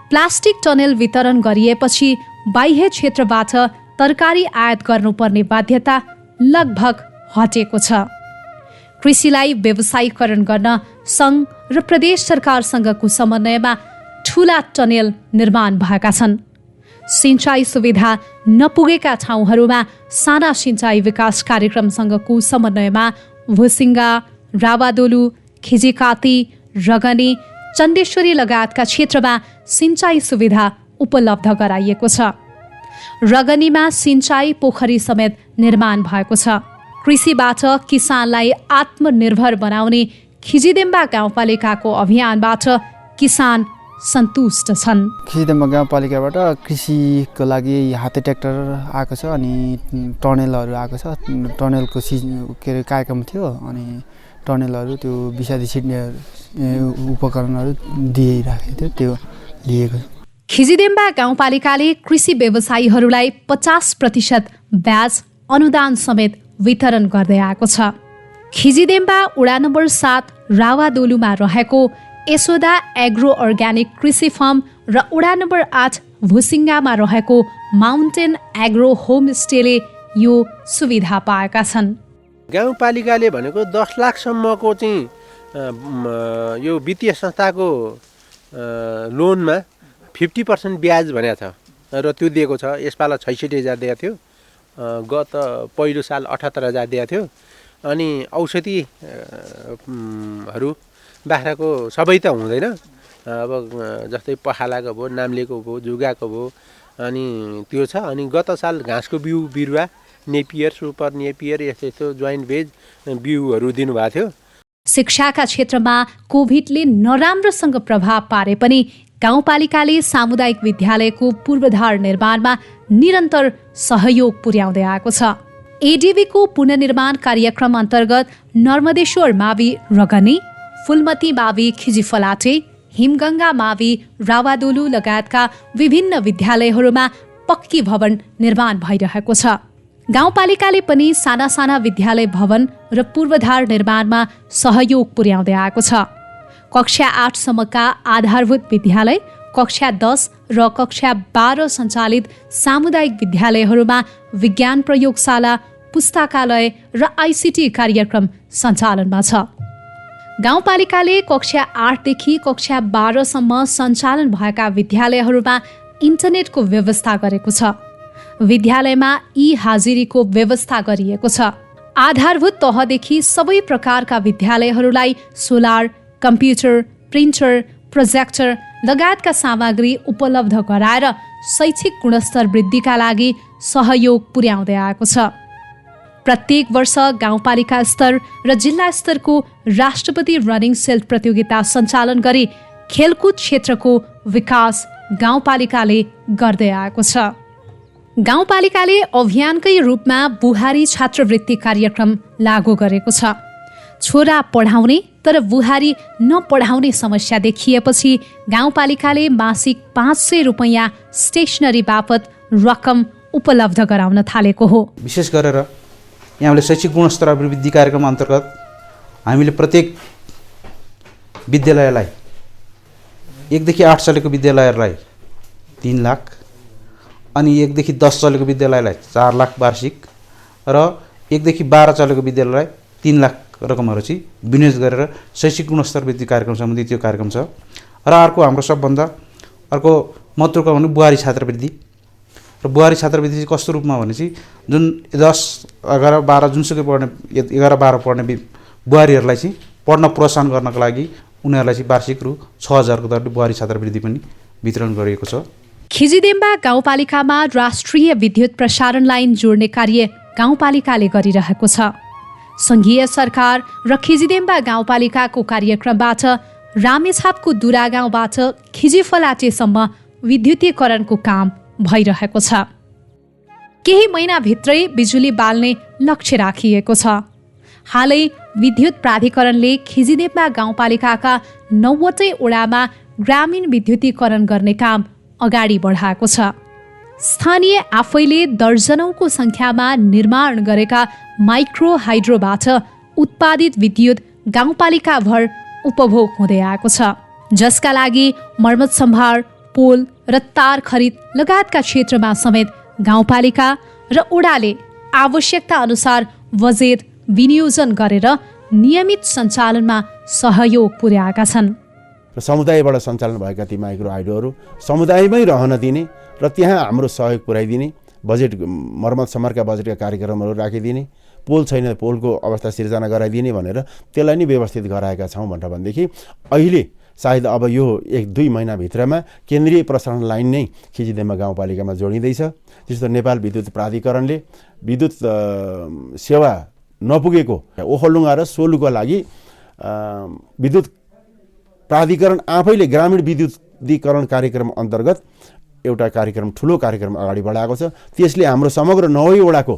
प्लास्टिक टनेल वितरण गरिएपछि बाह्य क्षेत्रबाट तरकारी आयात गर्नुपर्ने बाध्यता लगभग हटेको छ। कृषिलाई व्यवसायीकरण गर्न सङ्घ र प्रदेश सरकारसँगको समन्वयमा ठूला टनेल निर्माण भएका छन्। सिंचाई सुविधा नपुगेका ठाउँहरूमा साना सिंचाई विकास कार्यक्रमसँगको समन्वयमा भुसिङ्गा, रावादोलु, खिजिकाती, रगनी, चण्डेश्वरी लगायतका क्षेत्रमा सिंचाई सुविधा उपलब्ध गराइएको छ। रगनीमा सिंचाई पोखरी समेत निर्माण भएको छ। कृषिबाट किसानलाई आत्मनिर्भर बनाउने खिजिदेम्बा गाउँपालिकाको अभियानबाट किसान सन्तुष्ट छन्। खिजिदेम्बा गाउँपालिकाबाट कृषिको लागि हाते ट्र्याक्टर आएको छ अनि टनेलहरू आएको छ। टनेलको कार्यक्रम थियो अनि टनेलहरू त्यो विषादी छिट्ने उपकरणहरू दिइराखेको थियो, त्यो लिएको छ। खिजिदेम्बा गाउँपालिकाले कृषि व्यवसायीहरूलाई 50% ब्याज अनुदान समेत वितरण गर्दै आएको छ। खिजिदेम्बा वडा नम्बर 7 रावादोलुमा रहेको यशोदा एग्रो अर्ग्यानिक कृषि फार्म र वडा नम्बर 8 भुसिङ्गामा रहेको माउन्टेन एग्रो होमस्टेले यो सुविधा पाएका छन्। गाउँपालिकाले भनेको 10 लाखसम्मको चाहिँ यो वित्तीय संस्थाको लोनमा 50% ब्याज भनेको छ र त्यो दिएको छ। यसपाला 66,000 दिएको थियो, गत पहिलो साल 78,000 दिएको थियो। अनि औषधिहरू बाख्राको सबै त हुँदैन, अब जस्तै पखालाको भयो, नाम्लेको भयो, जुगाको भयो, अनि त्यो छ। अनि गत साल घाँसको बिउ बिरुवा नेपियर, सुपर नेपियर यस्तो जोइन्ट भेज बिउहरू दिनुभएको थियो। शिक्षाका क्षेत्रमा कोभिडले नराम्रोसँग प्रभाव पारे पनि गाउँपालिकाले सामुदायिक विद्यालयको पूर्वाधार निर्माणमा निरन्तर सहयोग पुर्याउँदै आएको छ। एडिबीको पुनर्निर्माण कार्यक्रम अन्तर्गत नर्मदेश्वर मावि रगनी, फुलमती मावि खिजिफलाटे, हिमगङ्गा मावि रावादोलु लगायतका विभिन्न विद्यालयहरूमा पक्की भवन निर्माण भइरहेको छ। गाउँपालिकाले पनि साना साना विद्यालय भवन र पूर्वाधार निर्माणमा सहयोग पुर्याउँदै आएको छ। कक्षा 8 सम्मका आधारभूत विद्यालय, कक्षा 10 र कक्षा 12 सञ्चालित सामुदायिक विद्यालयहरूमा विज्ञान प्रयोगशाला, पुस्तकालय र आइसिटी कार्यक्रम सञ्चालनमा छ। गाउँपालिकाले कक्षा 8 देखि कक्षा 12 सम्म सञ्चालन भएका विद्यालयहरूमा इन्टरनेटको व्यवस्था गरेको छ। विद्यालयमा हाजिरीको व्यवस्था गरिएको छ। आधारभूत तहदेखि सबै प्रकारका विद्यालयहरूलाई सोलर, कम्प्युटर, प्रिन्टर, प्रोजेक्टर लगायतका सामग्री उपलब्ध गराएर शैक्षिक गुणस्तर वृद्धिका लागि सहयोग पुर्याउँदै आएको छ। प्रत्येक वर्ष गाउँपालिका स्तर र जिल्ला स्तरको राष्ट्रपति रनिङ सेल्फ प्रतियोगिता सञ्चालन गरी खेलकुद क्षेत्रको विकास गाउँपालिकाले गर्दै आएको छ। गाउँपालिकाले अभियानकै रूपमा बुहारी छात्रवृत्ति कार्यक्रम लागू गरेको छ। छोरा पढाउने तर बुहारी नपढाउने समस्या देखिएपछि गाउँपालिकाले मासिक 500 रुपैयाँ स्टेसनरी बापत रकम उपलब्ध गराउन थालेको हो। विशेष गरेर यहाँले शैक्षिक गुणस्तर अभिवृद्धि कार्यक्रम अन्तर्गत हामीले प्रत्येक विद्यालयलाई 1 देखि 8 चलेको विद्यालयहरूलाई 3 लाख अनि 1 देखि 10 चलेको विद्यालयलाई 4 लाख वार्षिक र 1 देखि 12 चलेको विद्यालयलाई 3 लाख रकमहरू चाहिँ विनियोज गरेर शैक्षिक गुणस्तर वृद्धि कार्यक्रम सम्बन्धी त्यो कार्यक्रम छ। र अर्को हाम्रो सबभन्दा अर्को महत्त्वको भने बुहारी छात्रवृत्ति र बुहारी छात्रवृत्ति चाहिँ कस्तो रूपमा भने चाहिँ जुन 10, 11, 12 जुनसुकै पढ्ने 11, 12 पढ्ने बुहारीहरूलाई चाहिँ पढ्न प्रोत्साहन गर्नको लागि उनीहरूलाई चाहिँ वार्षिक रु 6000 को दरले बुहारी छात्रवृत्ति पनि वितरण गरिएको छ। खिजिदेम्बा गाउँपालिकामा राष्ट्रिय विद्युत प्रसारण लाइन जोड्ने कार्य गाउँपालिकाले गरिरहेको छ। सङ्घीय सरकार र खिजिदेम्बा गाउँपालिकाको कार्यक्रमबाट रामेछापको दुरा गाउँबाट खिजिफलाटेसम्म विद्युतीकरणको काम भइरहेको छ। केही महिनाभित्रै बिजुली बाल्ने लक्ष्य राखिएको छ। हालै विद्युत प्राधिकरणले खिजिदेम्बा गाउँपालिकाका 90 वडामा ग्रामीण विद्युतीकरण गर्ने काम अगाडि बढाएको छ। स्थानीय आफैले दर्जनौंको संख्यामा निर्माण गरेका माइक्रो हाइड्रोबाट उत्पादित विद्युत गाउँपालिकाभर उपभोग हुँदै आएको छ, जसका लागि मर्मत सम्भार, पोल र तार खरिद लगायतका क्षेत्रमा समेत गाउँपालिका र ओडाले आवश्यकता अनुसार बजेट विनियोजन गरेर नियमित सञ्चालनमा सहयोग पुर्याएका छन्। र समुदायबाट सञ्चालन भएका ती माइक्रो हाइड्रोहरू समुदायमै रहन दिने र त्यहाँ हाम्रो सहयोग पुर्याइदिने, बजेट मर्मत सम्भारका बजेटका कार्यक्रमहरू राखिदिने, पोल छैन पोलको अवस्था सिर्जना गराइदिने भनेर त्यसलाई नै व्यवस्थित गराएका छौँ भनेदेखि अहिले सायद अब यो 1-2 महिनाभित्रमा केन्द्रीय प्रसारण लाइन नै खिजिदेम्बा गाउँपालिकामा जोडिँदैछ। त्यस्तो नेपाल विद्युत प्राधिकरणले विद्युत सेवा नपुगेको ओखलडुङ्गा र सोलुको लागि विद्युत प्राधिकरण आफैले ग्रामीण विद्युतीकरण कार्यक्रम अन्तर्गत एउटा कार्यक्रम, ठुलो कार्यक्रम अगाडि बढाएको छ। त्यसले हाम्रो समग्र 9 वडाको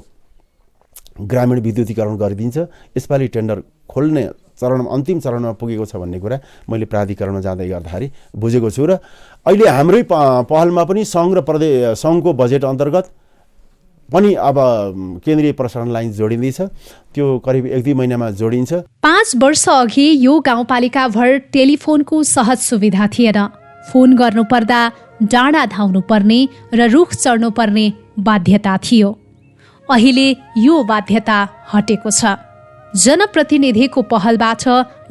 ग्रामीण विद्युतीकरण गरिदिन्छ। यसपालि टेन्डर खोल्ने चरणमा, अन्तिम चरणमा पुगेको छ भन्ने कुरा मैले प्राधिकरणमा जाँदै गर्दाखेरि बुझेको छु। र अहिले हाम्रै पहलमा पनि सङ्घ र सङ्घको बजेट अन्तर्गत पनि अब केन्द्रीय प्रसारण लाइन जोडिँदैछ। त्यो करिब 1-2 महिनामा जोडिन्छ। 5 वर्ष अघि यो गाउँपालिकाभर टेलिफोनको सहज सुविधा थिएन। फोन गर्नुपर्दा डाँडा धाउनुपर्ने र रुख चढ्नुपर्ने बाध्यता थियो। अहिले यो बाध्यता हटेको छ। जनप्रतिनिधिको पहलबाट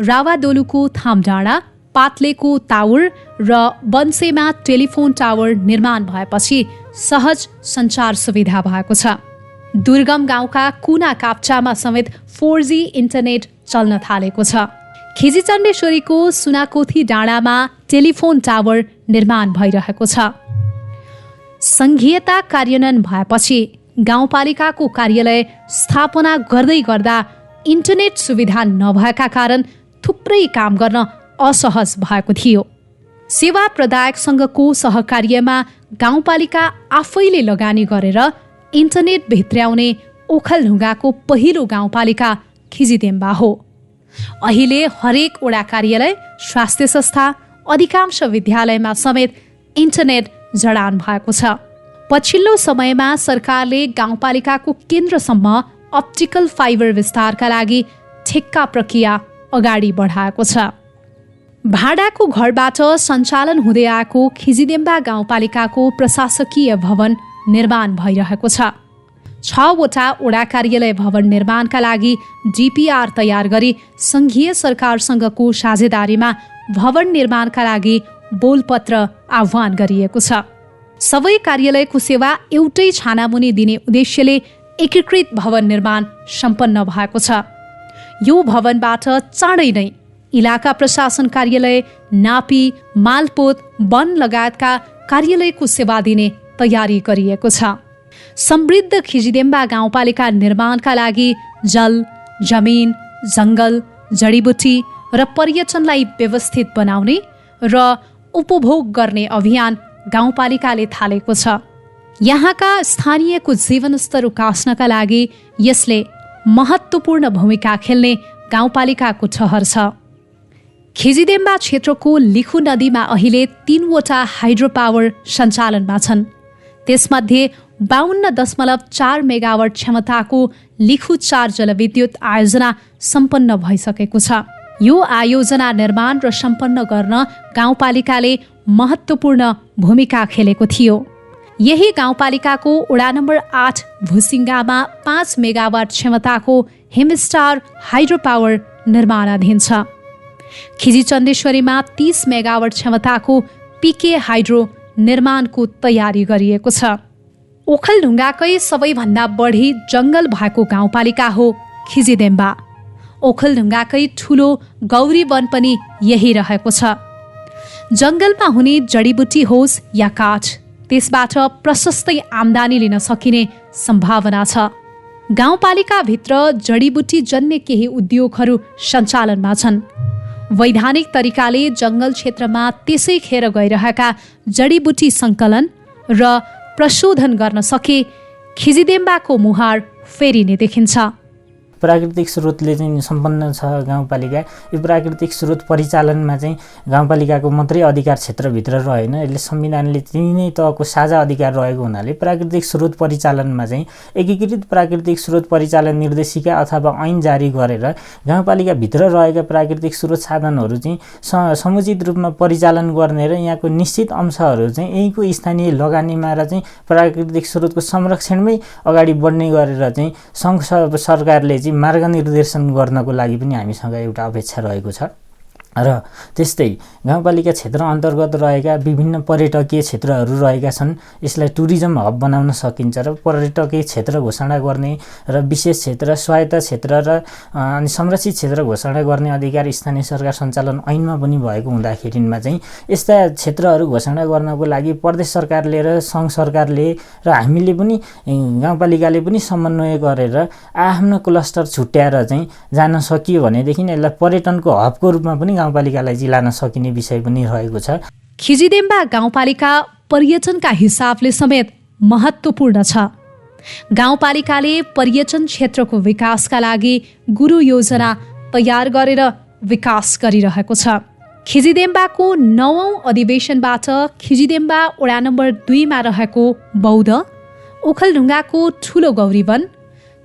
रावादोलुको थामडाँडा, पातलेको ताउर र बन्सेमा टेलिफोन टावर निर्माण भएपछि सहज सञ्चार सुविधा भएको छ। दुर्गम गाउँका कुना काप्चामा समेत 4G इन्टरनेट चल्न थालेको छ। खिजिचण्डेश्वरीको सुनाकोथी डाँडामा टेलिफोन टावर निर्माण भइरहेको छ। सङ्घीयता कार्यान्वयन भएपछि गाउँपालिकाको कार्यालय स्थापना गर्दै गर्दा इन्टरनेट सुविधा नभएका कारण थुप्रै काम गर्न असहज भएको थियो। सेवा प्रदायक सङ्घको सहकार्यमा गाउँपालिका आफैले लगानी गरेर इन्टरनेट भित्र्याउने ओखलढुङ्गाको पहिलो गाउँपालिका खिजिदेम्बा हो। अहिले हरेक वडा कार्यालय, स्वास्थ्य संस्था, अधिकांश विद्यालयमा समेत इन्टरनेट जडान भएको छ। पछिल्लो समयमा सरकारले गाउँपालिकाको केन्द्रसम्म अप्टिकल फाइबर विस्तारका लागि ठेक्का प्रक्रिया अगाडि बढाएको छ। भाडाको घरबाट सञ्चालन हुँदै आएको खिजिदेम्बा गाउँपालिकाको प्रशासकीय भवन निर्माण भइरहेको छ। 6 वटा वडा कार्यालय भवन निर्माणका लागि डिपिआर तयार गरी सङ्घीय सरकारसँगको साझेदारीमा भवन निर्माणका लागि बोलपत्र आह्वान गरिएको छ। सबै कार्यालयको सेवा एउटै छानामुनि दिने उद्देश्यले एकीकृत भवन निर्माण सम्पन्न भएको छ। यो भवनबाट चाँडै नै इलाका प्रशासन कार्यालय, नापी, मालपोत, वन लगायतका कार्यालयको सेवा दिने तयारी गरिएको छ। समृद्ध खिजिदेम्बा गाउँपालिका निर्माणका लागि जल, जमिन, जङ्गल, जडीबुटी र पर्यटनलाई व्यवस्थित बनाउने र उपभोग गर्ने अभियान गाउँपालिकाले थालेको छ। यहाँका स्थानीयको जीवनस्तर उकास्नका लागि यसले महत्त्वपूर्ण भूमिका खेल्ने गाउँपालिकाको ठहर छ। खिजिदेम्बा क्षेत्रको लिखु नदीमा अहिले 3वटा हाइड्रो पावर सञ्चालनमा छन्। त्यसमध्ये 52.4 मेगावाट क्षमताको लिखु 4 जलविद्युत आयोजना सम्पन्न भइसकेको छ। यो आयोजना निर्माण र सम्पन्न गर्न गाउँपालिकाले महत्त्वपूर्ण भूमिका खेलेको थियो। यही गाउँपालिकाको वडा नम्बर 8 भुसिङ्गामा 5 मेगावाट क्षमताको हिमस्टार हाइड्रो पावर निर्माणाधीन छ। खिजी चन्देश्वरीमा 30 मेगावाट क्षमताको पिके हाइड्रो निर्माणको तयारी गरिएको छ। ओखलढुङ्गाकै सबैभन्दा बढी जङ्गल भएको गाउँपालिका हो खिजिदेम्बा। ओखलढुङ्गाकै ठुलो गौरी वन पनि यही रहेको छ। जङ्गलमा हुने जडीबुटी होस् या काठ, त्यसबाट प्रशस्तै आम्दानी लिन सकिने सम्भावना छ। गाउँपालिकाभित्र जडीबुटी जन्य केही उद्योगहरू सञ्चालनमा छन्। वैधानिक तरिकाले जङ्गल क्षेत्रमा त्यसै खेर गइरहेका जडीबुटी सङ्कलन र प्रशोधन गर्न सके खिजिदेम्बाको मुहार फेरिने देखिन्छ। प्राकृतिक स्रोतले चाहिँ सम्पन्न छ गाउँपालिका। यो प्राकृतिक स्रोत परिचालनमा चाहिँ गाउँपालिकाको मात्रै अधिकार क्षेत्रभित्र रहेन, यसले संविधानले तिनै तहको साझा अधिकार रहेको हुनाले प्राकृतिक स्रोत परिचालनमा चाहिँ एकीकृत प्राकृतिक स्रोत परिचालन निर्देशिका अथवा ऐन जारी गरेर गाउँपालिकाभित्र रहेका प्राकृतिक स्रोत साधनहरू चाहिँ समुचित रूपमा परिचालन गर्ने र यहाँको निश्चित अंशहरू चाहिँ यहीँको स्थानीय लगानीमा र चाहिँ प्राकृतिक स्रोतको संरक्षणमै अगाडि बढ्ने गरेर चाहिँ सङ्घ सरकारले मार्ग निर्देशन गर्नको लागि पनि हामीसँग एउटा अपेक्षा रहेको छ। र त्यस्तै गाउँपालिका क्षेत्र अन्तर्गत रहेका विभिन्न पर्यटकीय क्षेत्रहरू रहेका छन्। यसलाई टुरिज्म हब बनाउन सकिन्छ र पर्यटकीय क्षेत्र घोषणा गर्ने र विशेष क्षेत्र, स्वायत्त क्षेत्र र अनि संरक्षित क्षेत्र घोषणा गर्ने अधिकार स्थानीय सरकार सञ्चालन ऐनमा पनि भएको हुँदाखेरिमा चाहिँ यस्ता क्षेत्रहरू घोषणा गर्नको लागि प्रदेश सरकारले र सङ्घ सरकारले र हामीले पनि गाउँपालिकाले पनि समन्वय गरेर आफ्नो क्लस्टर छुट्याएर चाहिँ जान सकियो भनेदेखि यसलाई पर्यटनको हबको रूपमा पनि गाउँपालिकालाई जिलान सकिने विषय पनि रहेको छ। खिजिदेम्बा गाउँपालिका पर्यटनका हिसाबले समेत महत्त्वपूर्ण छ। गाउँपालिकाले पर्यटन क्षेत्रको विकासका लागि गुरु योजना तयार गरेर विकास गरिरहेको छ। खिजिदेम्बाको 9औं अधिवेशनबाट खिजिदेम्बा वडा नम्बर 2 मा रहेको बौद्ध, ओखलढुङ्गाको ठुलो गौरीवन,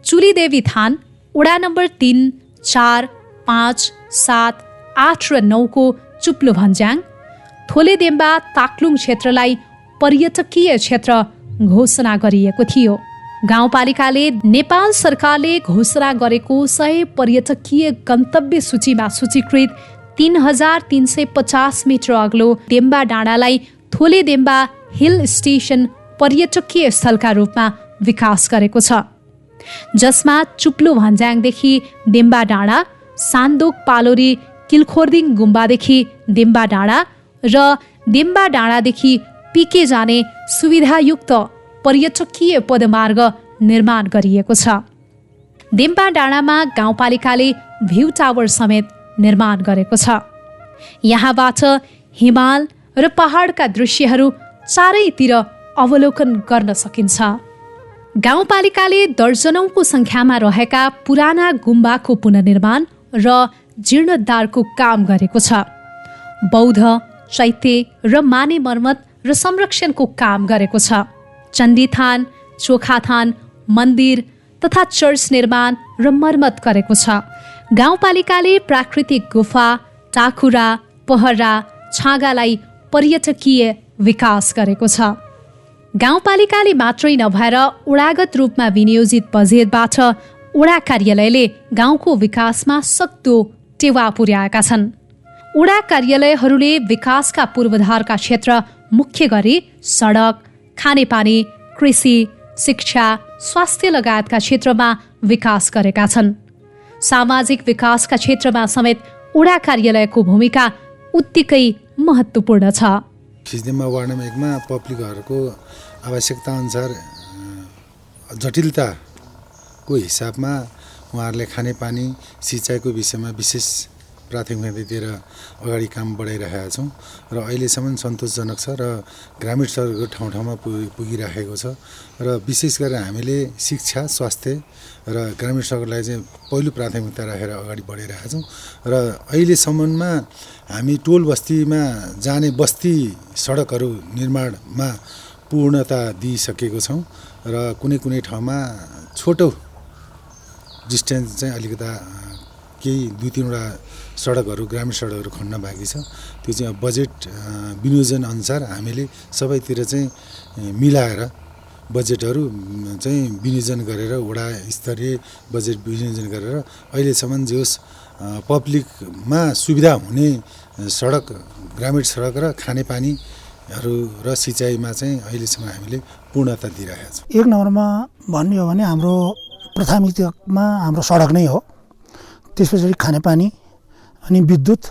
चुलीदेवी थान, वडा नम्बर 3, 4, 5, 7, 8 र 9 को चुप्लो भन्ज्याङ, थोलेदेम्बा ताक्लुङ क्षेत्रलाई पर्यटकीय क्षेत्र घोषणा गरिएको थियो। गाउँपालिकाले नेपाल सरकारले घोषणा गरेको 100 पर्यटकीय गन्तव्य सूचीमा सूचीकृत 3350 मिटर अग्लो देम्बा डाँडालाई थोलेदेम्बा हिल स्टेसन पर्यटकीय स्थलका रूपमा विकास गरेको छ, जसमा चुप्लो भन्ज्याङदेखि देम्बा डाँडा, सान्दोक पालोरी किलखोर्दिङ गुम्बादेखि देम्बा डाँडा र देम्बा डाँडादेखि पिके जाने सुविधायुक्त पर्यटकीय पदमार्ग निर्माण गरिएको छ। देम्बा डाँडामा गाउँपालिकाले भ्यू टावर समेत निर्माण गरेको छ। यहाँबाट हिमाल र पहाडका दृश्यहरू चारैतिर अवलोकन गर्न सकिन्छ। गाउँपालिकाले दर्जनौंको सङ्ख्यामा रहेका पुराना गुम्बाको पुनर्निर्माण र जीर्णोद्धारको काम गरेको छ। बौद्ध, चैत्य र माने मर्मत र संरक्षणको काम गरेको छ। चण्डीथान, चोखाथान, मन्दिर तथा चर्च निर्माण र मर्मत गरेको छ। गाउँपालिकाले प्राकृतिक गुफा, टाकुरा, पहरा, छाँगालाई पर्यटकीय विकास गरेको छ। गाउँपालिकाले मात्रै नभएर वडागत रूपमा विनियोजित बजेटबाट वडा कार्यालयले गाउँको विकासमा सक्दो टेवा पुर्याएका छन्। वडा कार्यालयहरूले विकासका पूर्वाधारका क्षेत्र मुख्य गरी सडक, खानेपानी, कृषि, शिक्षा, स्वास्थ्य लगायतका क्षेत्रमा विकास गरेका छन्। सामाजिक विकासका क्षेत्रमा समेत वडा कार्यालयको भूमिका उत्तिकै महत्त्वपूर्ण छ। खिजिदेम्बा वार्ड नम्बर 1 मा पब्लिकहरूको आवश्यकता अनुसार जटिलताको हिसाबमा उहाँहरूले खानेपानी, सिँचाइको विषयमा विशेष प्राथमिकतातिर अगाडि काम बढाइरहेका छौँ र अहिलेसम्म सन्तोषजनक छ र ग्रामीण सडकको ठाउँ ठाउँमा पुगिराखेको छ र विशेष गरेर हामीले शिक्षा स्वास्थ्य र ग्रामीण सडकलाई चाहिँ पहिलो प्राथमिकता राखेर अगाडि बढाइरहेका छौँ र अहिलेसम्ममा हामी टोल बस्तीमा जाने बस्ती सडकहरू निर्माणमा पूर्णता दिइसकेको छौँ र कुनै कुनै ठाउँमा छोटो डिस्टेन्स चाहिँ अलिकता केही 2-3वटा सडकहरू ग्रामीण सडकहरू खन्न बाँकी छ त्यो चाहिँ बजेट विनियोजन अनुसार हामीले सबैतिर चाहिँ मिलाएर बजेटहरू चाहिँ विनियोजन गरेर वडा स्तरीय बजेट विनियोजन गरेर अहिलेसम्म जे होस् पब्लिकमा सुविधा हुने सडक ग्रामीण सडक र खानेपानीहरू र सिँचाइमा चाहिँ अहिलेसम्म हामीले पूर्णता दिइरहेका छौँ। एक नम्बरमा भन्ने हो भने हाम्रो प्राथमिकतामा हाम्रो सडक नै हो, त्यस पछाडि खानेपानी अनि विद्युत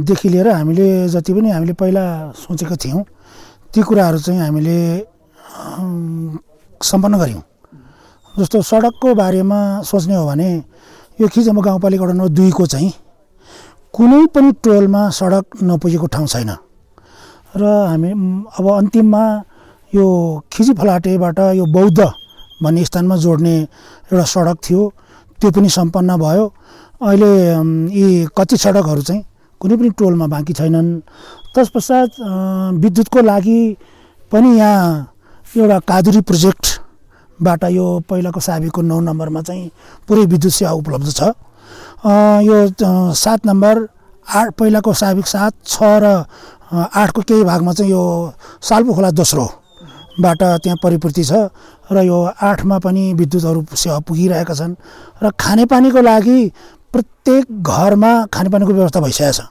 देखि लिएर हामीले जति पनि हामीले पहिला सोचेका थियौँ ती कुराहरू चाहिँ हामीले सम्पन्न गऱ्यौँ। जस्तो सडकको बारेमा सोच्ने हो भने यो खिजम्बा गाउँपालिका वडा नम्बर 2 को चाहिँ कुनै पनि टोलमा सडक नपुगेको ठाउँ छैन र हामी अब अन्तिममा यो खिजी फलाटेबाट यो बौद्ध भन्ने स्थानमा जोड्ने एउटा सडक थियो, त्यो पनि सम्पन्न भयो। अहिले यी कच्ची सडकहरू चाहिँ कुनै पनि टोलमा बाँकी छैनन्। तत्पश्चात विद्युतको लागि पनि यहाँ एउटा कादुरी प्रोजेक्टबाट यो पहिलाको साबिकको 9 नम्बरमा चाहिँ पुरै विद्युत सेवा उपलब्ध छ। यो 7 नम्बर 8 पहिलाको साबिक 7, 6 र 8 को केही भागमा चाहिँ यो साल्पो खोला दोस्रोबाट त्यहाँ परिपूर्ति छ र यो 8 मा पनि विद्युतहरू सेवा पुगिरहेका छन् र खानेपानीको लागि प्रत्येक घरमा खानेपानीको व्यवस्था भइसकेको छ।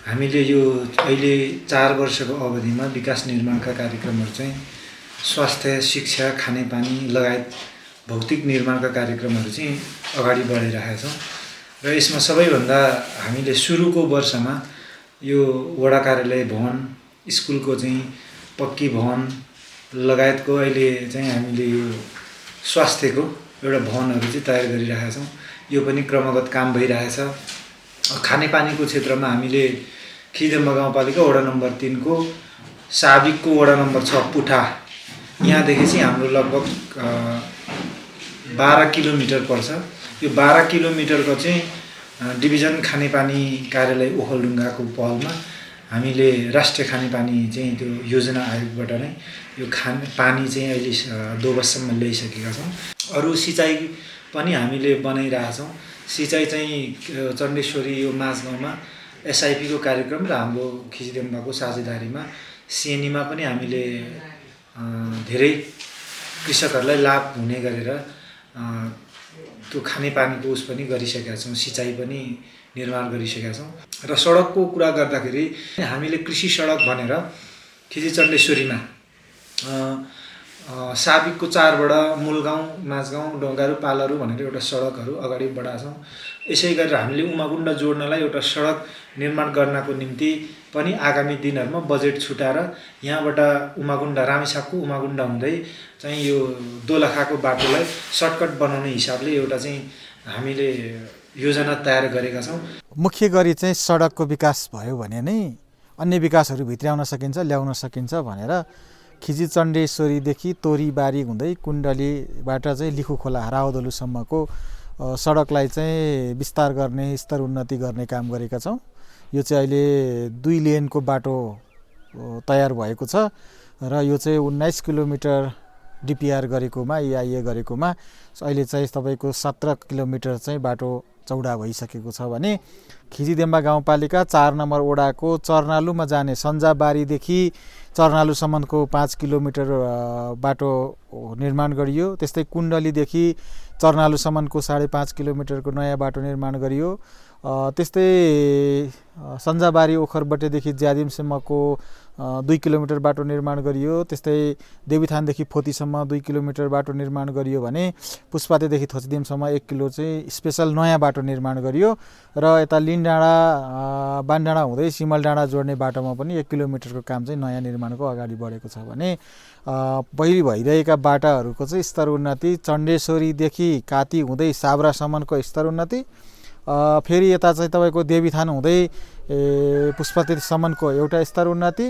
हामीले यो अहिले 4 वर्षको अवधिमा विकास निर्माणका कार्यक्रमहरू चाहिँ स्वास्थ्य, शिक्षा, खानेपानी लगायत भौतिक निर्माणका कार्यक्रमहरू चाहिँ अगाडि बढाइरहेका छौँ र यसमा सबैभन्दा हामीले सुरुको वर्षमा यो वडा कार्यालय भवन, स्कुलको चाहिँ पक्की भवन लगायतको अहिले चाहिँ हामीले यो स्वास्थ्यको एउटा भवनहरू चाहिँ तयार गरिरहेका छौँ। यो पनि क्रमगत काम भइरहेछ। खानेपानीको क्षेत्रमा हामीले खिजम्बा गाउँपालिका वडा नम्बर 3 को साबिकको वडा नम्बर 6 पुठा यहाँदेखि चाहिँ हाम्रो लगभग 12 किलोमिटर पर्छ। यो 12 किलोमिटरको चाहिँ डिभिजन खानेपानी कार्यालय ओखलढुङ्गाको पहलमा हामीले राष्ट्रिय खानेपानी चाहिँ त्यो योजना आयोगबाट नै यो पानी चाहिँ अहिले 2 वर्षसम्म ल्याइसकेका छौँ। अरू सिँचाइ पनि हामीले बनाइरहेछौँ। सिँचाइ चाहिँ चण्डेश्वरी यो माझगाउँमा एसआइपीको कार्यक्रम र हाम्रो खिचीदेम्बाको साझेदारीमा सिएनीमा पनि हामीले धेरै कृषकहरूलाई लाभ हुने गरेर त्यो खानेपानीको उस पनि गरिसकेका छौँ, सिँचाइ पनि निर्माण गरिसकेका छौँ। र सडकको कुरा गर्दाखेरि हामीले कृषि सडक भनेर खिजी चण्डेश्वरीमा साबिकको 4बाट मूलगाउँ, माझगाउँ, डोङ्गारू, पालहरू भनेर एउटा सडकहरू अगाडि बढाएको छौँ। यसै गरेर हामीले उमाकुण्ड जोड्नलाई एउटा सडक निर्माण गर्नको निम्ति पनि आगामी दिनहरूमा बजेट छुटाएर यहाँबाट उमाकुण्ड रामेछापको उमाकुण्ड हुँदै चाहिँ यो दोलखाको बाटोलाई सर्टकट बनाउने हिसाबले एउटा चाहिँ हामीले योजना तयार गरेका छौँ। मुख्य गरी चाहिँ सडकको विकास भयो भने नै अन्य विकासहरू भित्र्याउन सकिन्छ, ल्याउन सकिन्छ भनेर खिजी चण्डेश्वरीदेखि तोरीबारी हुँदै कुण्डलीबाट चाहिँ लिखु खोला रावदलुसम्मको सडकलाई चाहिँ विस्तार गर्ने, स्तर उन्नति गर्ने काम गरेका छौँ। यो चाहिँ अहिले 2 लेनको बाटो तयार भएको छ र यो चाहिँ 19 किलोमिटर डिपिआर गरेकोमा, EIA गरेकोमा अहिले चाहिँ तपाईँको 17 किलोमिटर चाहिँ बाटो चौडा भइसकेको छ भने खिजीदेम्बा गाउँपालिका 4 नम्बर वडाको चर्नालुमा जाने सन्जाबारीदेखि चर्नालुसम्मको 5 किलोमिटर बाटो निर्माण गरियो। त्यस्तै कुण्डलीदेखि चर्नालुसम्मको 5.5 किलोमिटरको नयाँ बाटो निर्माण गरियो। त्यस्तै सन्जाबारी ओखरबटेदेखि ज्यादिमसम्मको 2 किलोमिटर बाटो निर्माण गरियो। त्यस्तै देवीथानदेखि फोतीसम्म 2 किलोमिटर बाटो निर्माण गरियो भने पुष्पातेदेखि थोचदिमसम्म 1 किलो चाहिँ स्पेसल नयाँ बाटो निर्माण गरियो र यता लिनडाँडा बानडाँडा हुँदै सिमलडाँडा जोड्ने बाटोमा पनि 1 किलोमिटरको काम चाहिँ नयाँ निर्माणको अगाडि बढेको छ भने पहिले भइरहेका बाटाहरूको चाहिँ स्तर उन्नति चण्डेश्वरीदेखि काती हुँदै साब्रासम्मको स्तर उन्नति फेरि यता चाहिँ तपाईँको देवीथान हुँदै पुष्पतीसम्मको एउटा स्तर उन्नति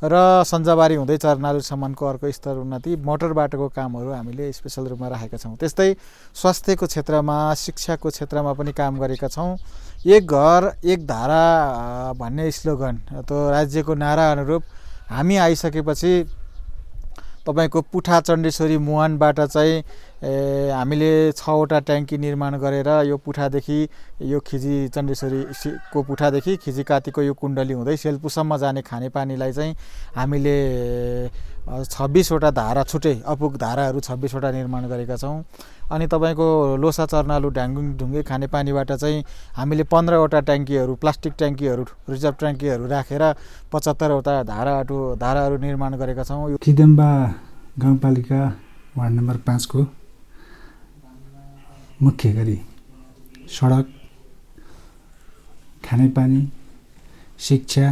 र सञ्जाबारी हुँदै चरनालुसम्मको अर्को स्तर उन्नति मोटर बाटोको कामहरू हामीले स्पेसल रूपमा राखेका छौँ। त्यस्तै स्वास्थ्यको क्षेत्रमा शिक्षाको क्षेत्रमा पनि काम गरेका छौँ। एक घर एक धारा भन्ने स्लोगन त्यो राज्यको नारा अनुरूप हामी आइसकेपछि तपाईँको पुठा चण्डेश्वरी मुहानबाट चाहिँ हामीले 6वटा ट्याङ्की निर्माण गरेर यो पुठादेखि यो खिजी चण्डेश्वरीको पुठादेखि खिजी कातीको यो कुण्डली हुँदै सेल्पुसम्म जाने खानेपानीलाई चाहिँ हामीले 26वटा धारा छुट्टै अपुग धाराहरू 26वटा निर्माण गरेका छौँ। अनि तपाईँको लोसा चर्नालु ढुङ्गे खानेपानीबाट चाहिँ हामीले 15वटा ट्याङ्कीहरू प्लास्टिक ट्याङ्कीहरू रिजर्भ ट्याङ्कीहरू राखेर 75वटा धाराहरू निर्माण गरेका छौँ। खिदेम्बा गाउँपालिका वार्ड नम्बर 5 को मुख्य गरी सडक, खानेपानी, शिक्षा,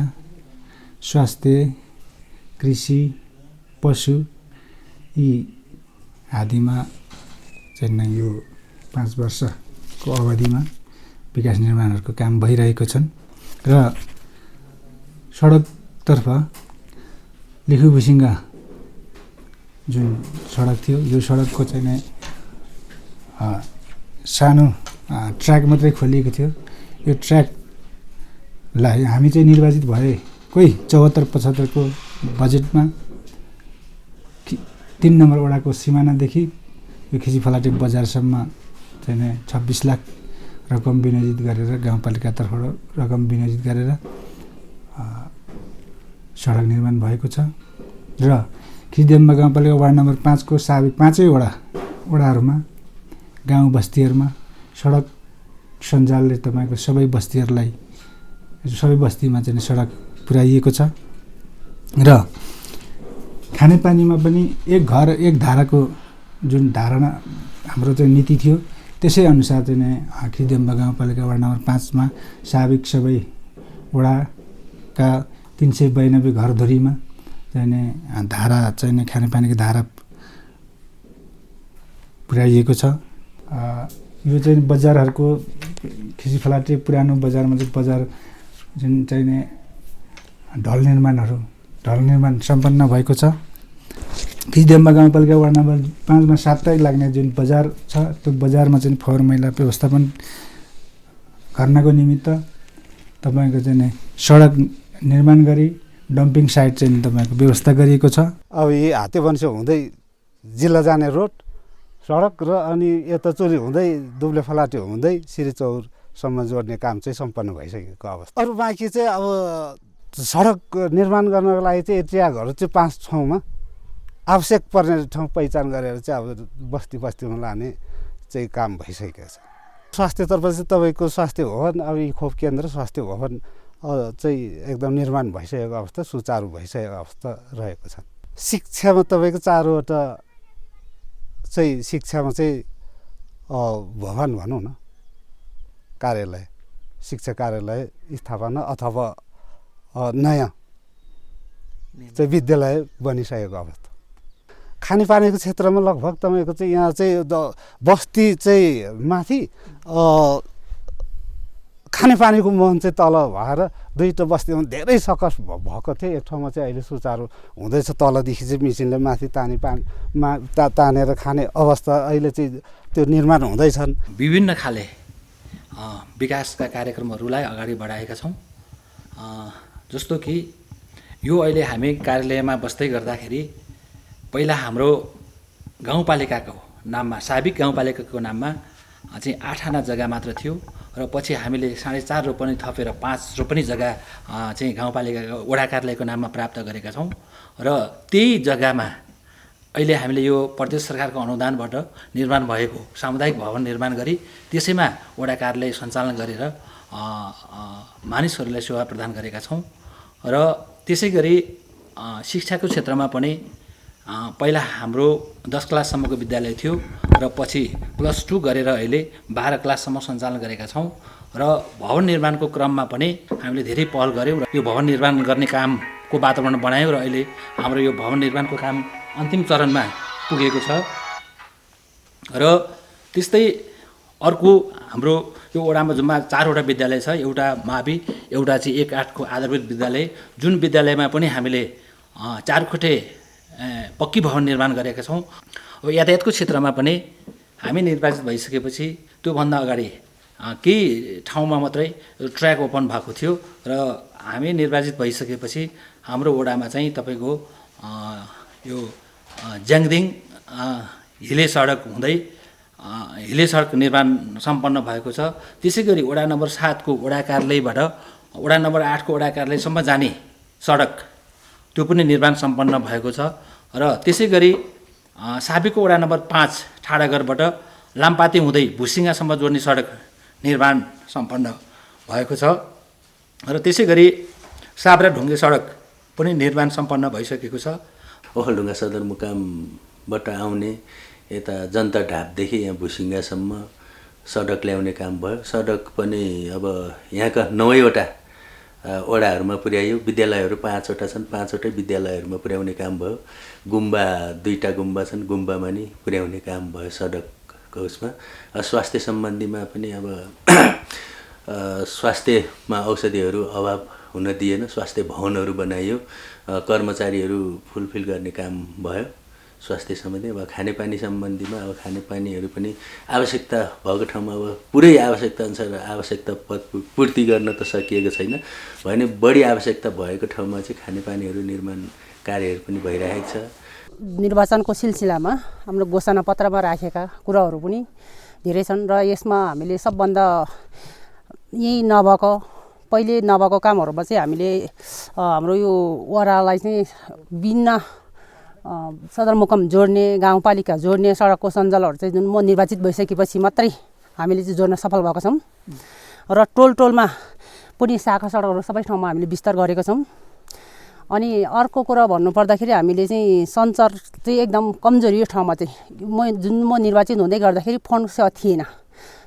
स्वास्थ्य, कृषि, पशु यी आदिमा चाहिँ यो 5 वर्षको अवधिमा विकास निर्माणहरूको काम भइरहेको छन् र सडकतर्फ लिखुबुसिङ्गा जुन सडक थियो यो सडकको चाहिँ नै सानो ट्र्याक मात्रै खोलिएको थियो। यो ट्र्याकलाई हामी चाहिँ निर्वाचित भए कोही 74-75 को बजेटमा 3 नम्बर वडाको सिमानादेखि यो खिजीफलाटे बजारसम्म चाहिँ 26 लाख रकम विनियोजित गरेर गाउँपालिकातर्फबाट रकम विनियोजित गरेर सडक निर्माण भएको छ र खिजदेम्बा गाउँपालिका वार्ड नम्बर 5 को साबिक 5 वडाहरूमा गाउँ बस्तीहरूमा सडक सञ्जालले तपाईँको सबै बस्तीमा चाहिँ सडक पुर्याइएको छ र खानेपानीमा पनि एक घर एक धाराको जुन धारणा हाम्रो चाहिँ नीति थियो त्यसै अनुसार चाहिँ खिजदेम्बा गाउँपालिका वार्ड नम्बर 5 मा साबिक सबै वडाका 392 घरधुरीमा चाहिँ धारा चाहिँ खानेपानीको धारा पुर्याइएको छ। यो चाहिँ बजारहरूको खिजीफलाटे पुरानो बजारमा चाहिँ बजार जुन चाहिँ ढल निर्माण सम्पन्न भएको छ। खिजदेम्बा गाउँपालिका वार्ड नम्बर 5 मा साप्ताहिक लाग्ने जुन बजार छ त्यो बजारमा चाहिँ फोहोर मैला व्यवस्थापन गर्नको निमित्त तपाईँको चाहिँ सडक निर्माण गरी डम्पिङ साइट चाहिँ तपाईँको व्यवस्था गरिएको छ। अब यी हातेवंश हुँदै जिल्ला जाने रोड सडक र अनि यता चोरी हुँदै दुब्लेफलाटे हुँदै सिरिचौरसम्म जोड्ने काम चाहिँ सम्पन्न भइसकेको अवस्था। अरू बाँकी चाहिँ अब सडक निर्माण गर्नको लागि चाहिँ ट्र्याकहरू चाहिँ 5 ठाउँमा आवश्यक पर्ने ठाउँ पहिचान गरेर चाहिँ अब बस्तीमा लाने चाहिँ काम भइसकेको छ। स्वास्थ्यतर्फ चाहिँ तपाईँको स्वास्थ्य भवन अब यी खोप केन्द्र स्वास्थ्य भवन चाहिँ एकदम निर्माण भइसकेको अवस्था सुचारू भइसकेको अवस्था रहेको छ। शिक्षामा तपाईँको 4वटा चाहिँ शिक्षामा चाहिँ भवन भनौँ न कार्यालय शिक्षा कार्यालय स्थापना अथवा नयाँ चाहिँ विद्यालय बनिसकेको अवस्था। खानेपानीको क्षेत्रमा लगभग तपाईँको चाहिँ यहाँ चाहिँ बस्ती चाहिँ माथि खानेपानीको मुहान चाहिँ तल भएर 2टा बस्तीमा धेरै सकस भएको थियो। एक ठाउँमा चाहिँ अहिले सुचारू हुँदैछ। तलदेखि चाहिँ मेसिनले माथि तानेर खाने अवस्था अहिले चाहिँ त्यो निर्माण हुँदैछन्। विभिन्न खाले विकासका कार्यक्रमहरूलाई अगाडि बढाएका छौँ। जस्तो कि यो अहिले हामी कार्यालयमा बस्दै गर्दाखेरि पहिला हाम्रो गाउँपालिकाको नाममा साबिक गाउँपालिकाको नाममा चाहिँ 8 आना जग्गा मात्र थियो र पछि हामीले 4.5 रोपनी थपेर 5 रोपनी जग्गा चाहिँ गाउँपालिकाको वडा कार्यालयको नाममा प्राप्त गरेका छौँ र त्यही जग्गामा अहिले हामीले यो प्रदेश सरकारको अनुदानबाट निर्माण भएको सामुदायिक भवन निर्माण गरी त्यसैमा वडा कार्यालय सञ्चालन गरेर मानिसहरूलाई सेवा प्रदान गरेका छौँ र त्यसै गरी शिक्षाको क्षेत्रमा पनि पहिला हाम्रो 10 क्लाससम्मको विद्यालय थियो र पछि +2 गरेर अहिले 12 क्लाससम्म सञ्चालन गरेका छौँ र भवन निर्माणको क्रममा पनि हामीले धेरै पहल गऱ्यौँ र यो भवन निर्माण गर्ने कामको वातावरण बनायौँ र अहिले हाम्रो यो भवन निर्माणको काम अन्तिम चरणमा पुगेको छ। र त्यस्तै अर्को हाम्रो यो वडामा जम्मा 4वटा विद्यालय छ, एउटा मावि, एउटा चाहिँ 1-8 को आधारभूत विद्यालय, जुन विद्यालयमा पनि हामीले 4 कोठे पक्की भवन निर्माण गरेका छौँ। अब यातायातको क्षेत्रमा पनि हामी निर्वाचित भइसकेपछि त्योभन्दा अगाडि केही ठाउँमा मात्रै ट्र्याक ओपन भएको थियो र हामी निर्वाचित भइसकेपछि हाम्रो वडामा चाहिँ तपाईँको यो ज्याङदिङ हिले सडक हुँदै हिले सडक निर्माण सम्पन्न भएको छ। त्यसै गरी वडा नम्बर 7 को वडा कार्यालयबाट वडा नम्बर 8 को वडा कार्यालयसम्म जाने सडक त्यो पनि निर्माण सम्पन्न भएको छ र त्यसै गरी साबीको वडा नम्बर 5 ठाडागरबाट लामपाते हुँदै भुसिङासम्म जोड्ने सडक निर्माण सम्पन्न भएको छ र त्यसै गरी साब्रा ढुङ्गे सडक पनि निर्माण सम्पन्न भइसकेको छ। ओखलढुङ्गा सदरमुकामबाट आउने यता जनता ढापदेखि यहाँ भुसिङ्गासम्म सडक ल्याउने काम भयो। सडक पनि अब यहाँका 9वटा वडाहरूमा पुर्यायो। विद्यालयहरू 5वटा छन्, 5वटै विद्यालयहरूमा पुर्याउने काम भयो। गुम्बा 2टा गुम्बा छन्, गुम्बामा नि पुर्याउने काम भयो सडकको उसमा। स्वास्थ्य सम्बन्धीमा पनि अब स्वास्थ्यमा औषधिहरू अभाव हुन दिएन, स्वास्थ्य भवनहरू बनाइयो, कर्मचारीहरू फुलफिल गर्ने काम भयो स्वास्थ्य सम्बन्धी। अब खानेपानी सम्बन्धीमा अब खानेपानीहरू पनि आवश्यकता भएको ठाउँमा अब पुरै आवश्यकता अनुसार आवश्यकता पूर्ति गर्न त सकिएको छैन, भने बढी आवश्यकता भएको ठाउँमा चाहिँ खानेपानीहरू निर्माण कार्यहरू पनि भइरहेको छ। निर्वाचनको सिलसिलामा हाम्रो घोषणापत्रमा राखेका कुराहरू पनि धेरै छन् र यसमा हामीले सबभन्दा यही नभएको पहिले नभएको कामहरूमा चाहिँ हामीले हाम्रो यो वडालाई चाहिँ विभिन्न सदरमुकाम जोड्ने, गाउँपालिका जोड्ने सडकको सञ्जालहरू चाहिँ जुन म निर्वाचित भइसकेपछि मात्रै हामीले चाहिँ जोड्न सफल भएको छौँ र टोलमा पनि शाखा सडकहरू सबै ठाउँमा हामीले विस्तार गरेका छौँ। अनि अर्को कुरा भन्नुपर्दाखेरि हामीले चाहिँ सञ्चार चाहिँ एकदम कमजोरी यो ठाउँमा चाहिँ म निर्वाचित हुँदै गर्दाखेरि फोन सेवा थिएन।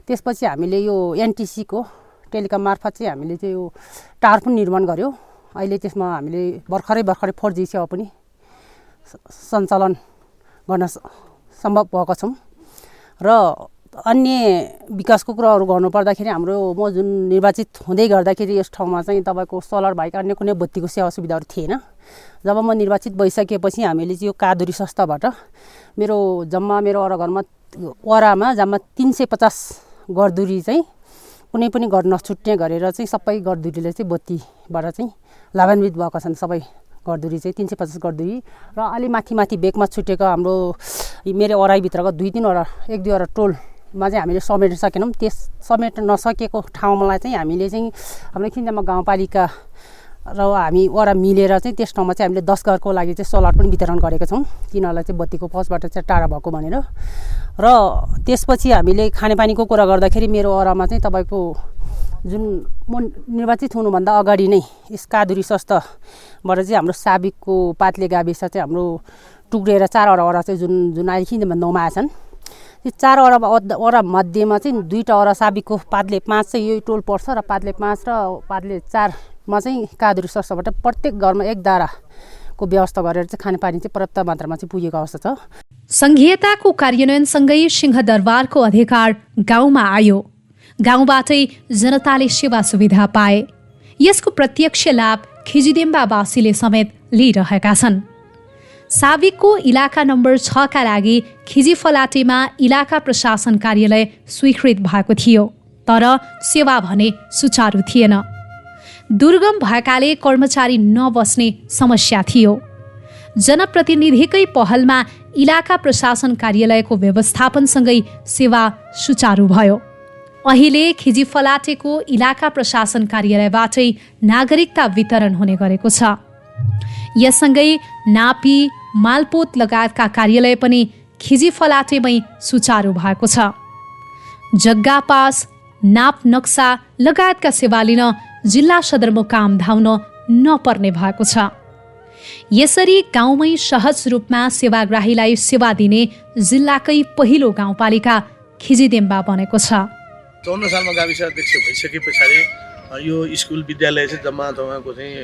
त्यसपछि हामीले यो एनटिसीको टेलिकम मार्फत चाहिँ हामीले चाहिँ यो टावर पनि निर्माण गर्यो। अहिले त्यसमा हामीले भर्खरै 4G सेवा पनि सञ्चालन गर्न सम्भव भएको छौँ र अन्य विकासको कुराहरू गर्नुपर्दाखेरि हाम्रो म जुन निर्वाचित हुँदै गर्दाखेरि यस ठाउँमा चाहिँ तपाईँको सोलर बाहेक अन्य कुनै बत्तीको सेवा सुविधाहरू थिएन। जब म निर्वाचित भइसकेपछि हामीले चाहिँ यो कादुरी संस्थाबाट मेरो वडाघरमा जम्मा 350 घरधुरी चाहिँ कुनै पनि घर नछुट्ने गरेर चाहिँ सबै घरधुरीले चाहिँ बत्तीबाट चाहिँ लाभान्वित भएका छन्। सबै घरधुरी चाहिँ 350 घरधुरी र अलि माथि बेगमा छुटेको हाम्रो मेरो वडाइभित्रको 2-3वटा 1-2वटा टोलमा चाहिँ हामीले समेट्न सकेनौँ। त्यस समेट्न नसकेको ठाउँलाई चाहिँ हामीले चाहिँ हाम्रो खिन्जामा गाउँपालिका र हामी वडा मिलेर चाहिँ त्यस ठाउँमा चाहिँ हामीले 10 घरको लागि चाहिँ सोलर पनि वितरण गरेका छौँ, तिनीहरूलाई चाहिँ बत्तीको पहुँचबाट चाहिँ टाढा भएको भनेर। र त्यसपछि हामीले खानेपानीको कुरा गर्दाखेरि मेरो वडामा चाहिँ तपाईँको जुन म निर्वाचित हुनुभन्दा अगाडि नै यस कादुरी संस्थाबाट चाहिँ हाम्रो साबिकको पातले गाविस चाहिँ हाम्रो टुक्रेर 4वटा वडा चाहिँ जुन अहिले खिन्जामा 9मा आएछन्। त्यो 4वटा वडा मध्येमा चाहिँ 2टा वडा साबिकको पातले 5 चाहिँ यही टोल पर्छ र पातले 5 र पातले 4मा चाहिँ कादुरी संस्थाबाट प्रत्येक घरमा 1 दाराको व्यवस्था गरेर चाहिँ खानेपानी चाहिँ पर्याप्त मात्रामा चाहिँ पुगेको अवस्था छ। संघीयताको कार्यान्वयनसँगै सिंहदरबारको अधिकार गाउँमा आयो। गाउँबाटै जनताले सेवा सुविधा पाए। यसको प्रत्यक्ष लाभ खिजिदेम्बावासीले समेत लिइरहेका छन्। साबिकको इलाका नम्बर 6 का लागि खिजी फलाटेमा इलाका प्रशासन कार्यालय स्वीकृत भएको थियो, तर सेवा भने सुचारू थिएन। दुर्गम भएकाले कर्मचारी नबस्ने समस्या थियो। जनप्रतिनिधिकै पहलमा इलाका प्रशासन कार्यालयको व्यवस्थापनसँगै सेवा सुचारू भयो। अहिले खिजी फलाटेको इलाका प्रशासन कार्यालयबाटै नागरिकता वितरण हुने गरेको छ। यससँगै नापी, मालपोत लगायतका कार्यालय पनि खिजी फलाटेमै सुचारू भएको छ। जग्गा पास, नाप नक्सा लगायतका सेवा लिन जिल्ला सदरमुकाम धाउन नपर्ने भएको छ। यसरी गाउँमै सहज रूपमा सेवाग्राहीलाई सेवा दिने जिल्लाकै पहिलो गाउँपालिका खिजिदेम्बा बनेको छ। 54 सालमा गाविस अध्यक्ष भइसके पछाडि यो स्कुल विद्यालय चाहिँ जम्मा तपाईँको चाहिँ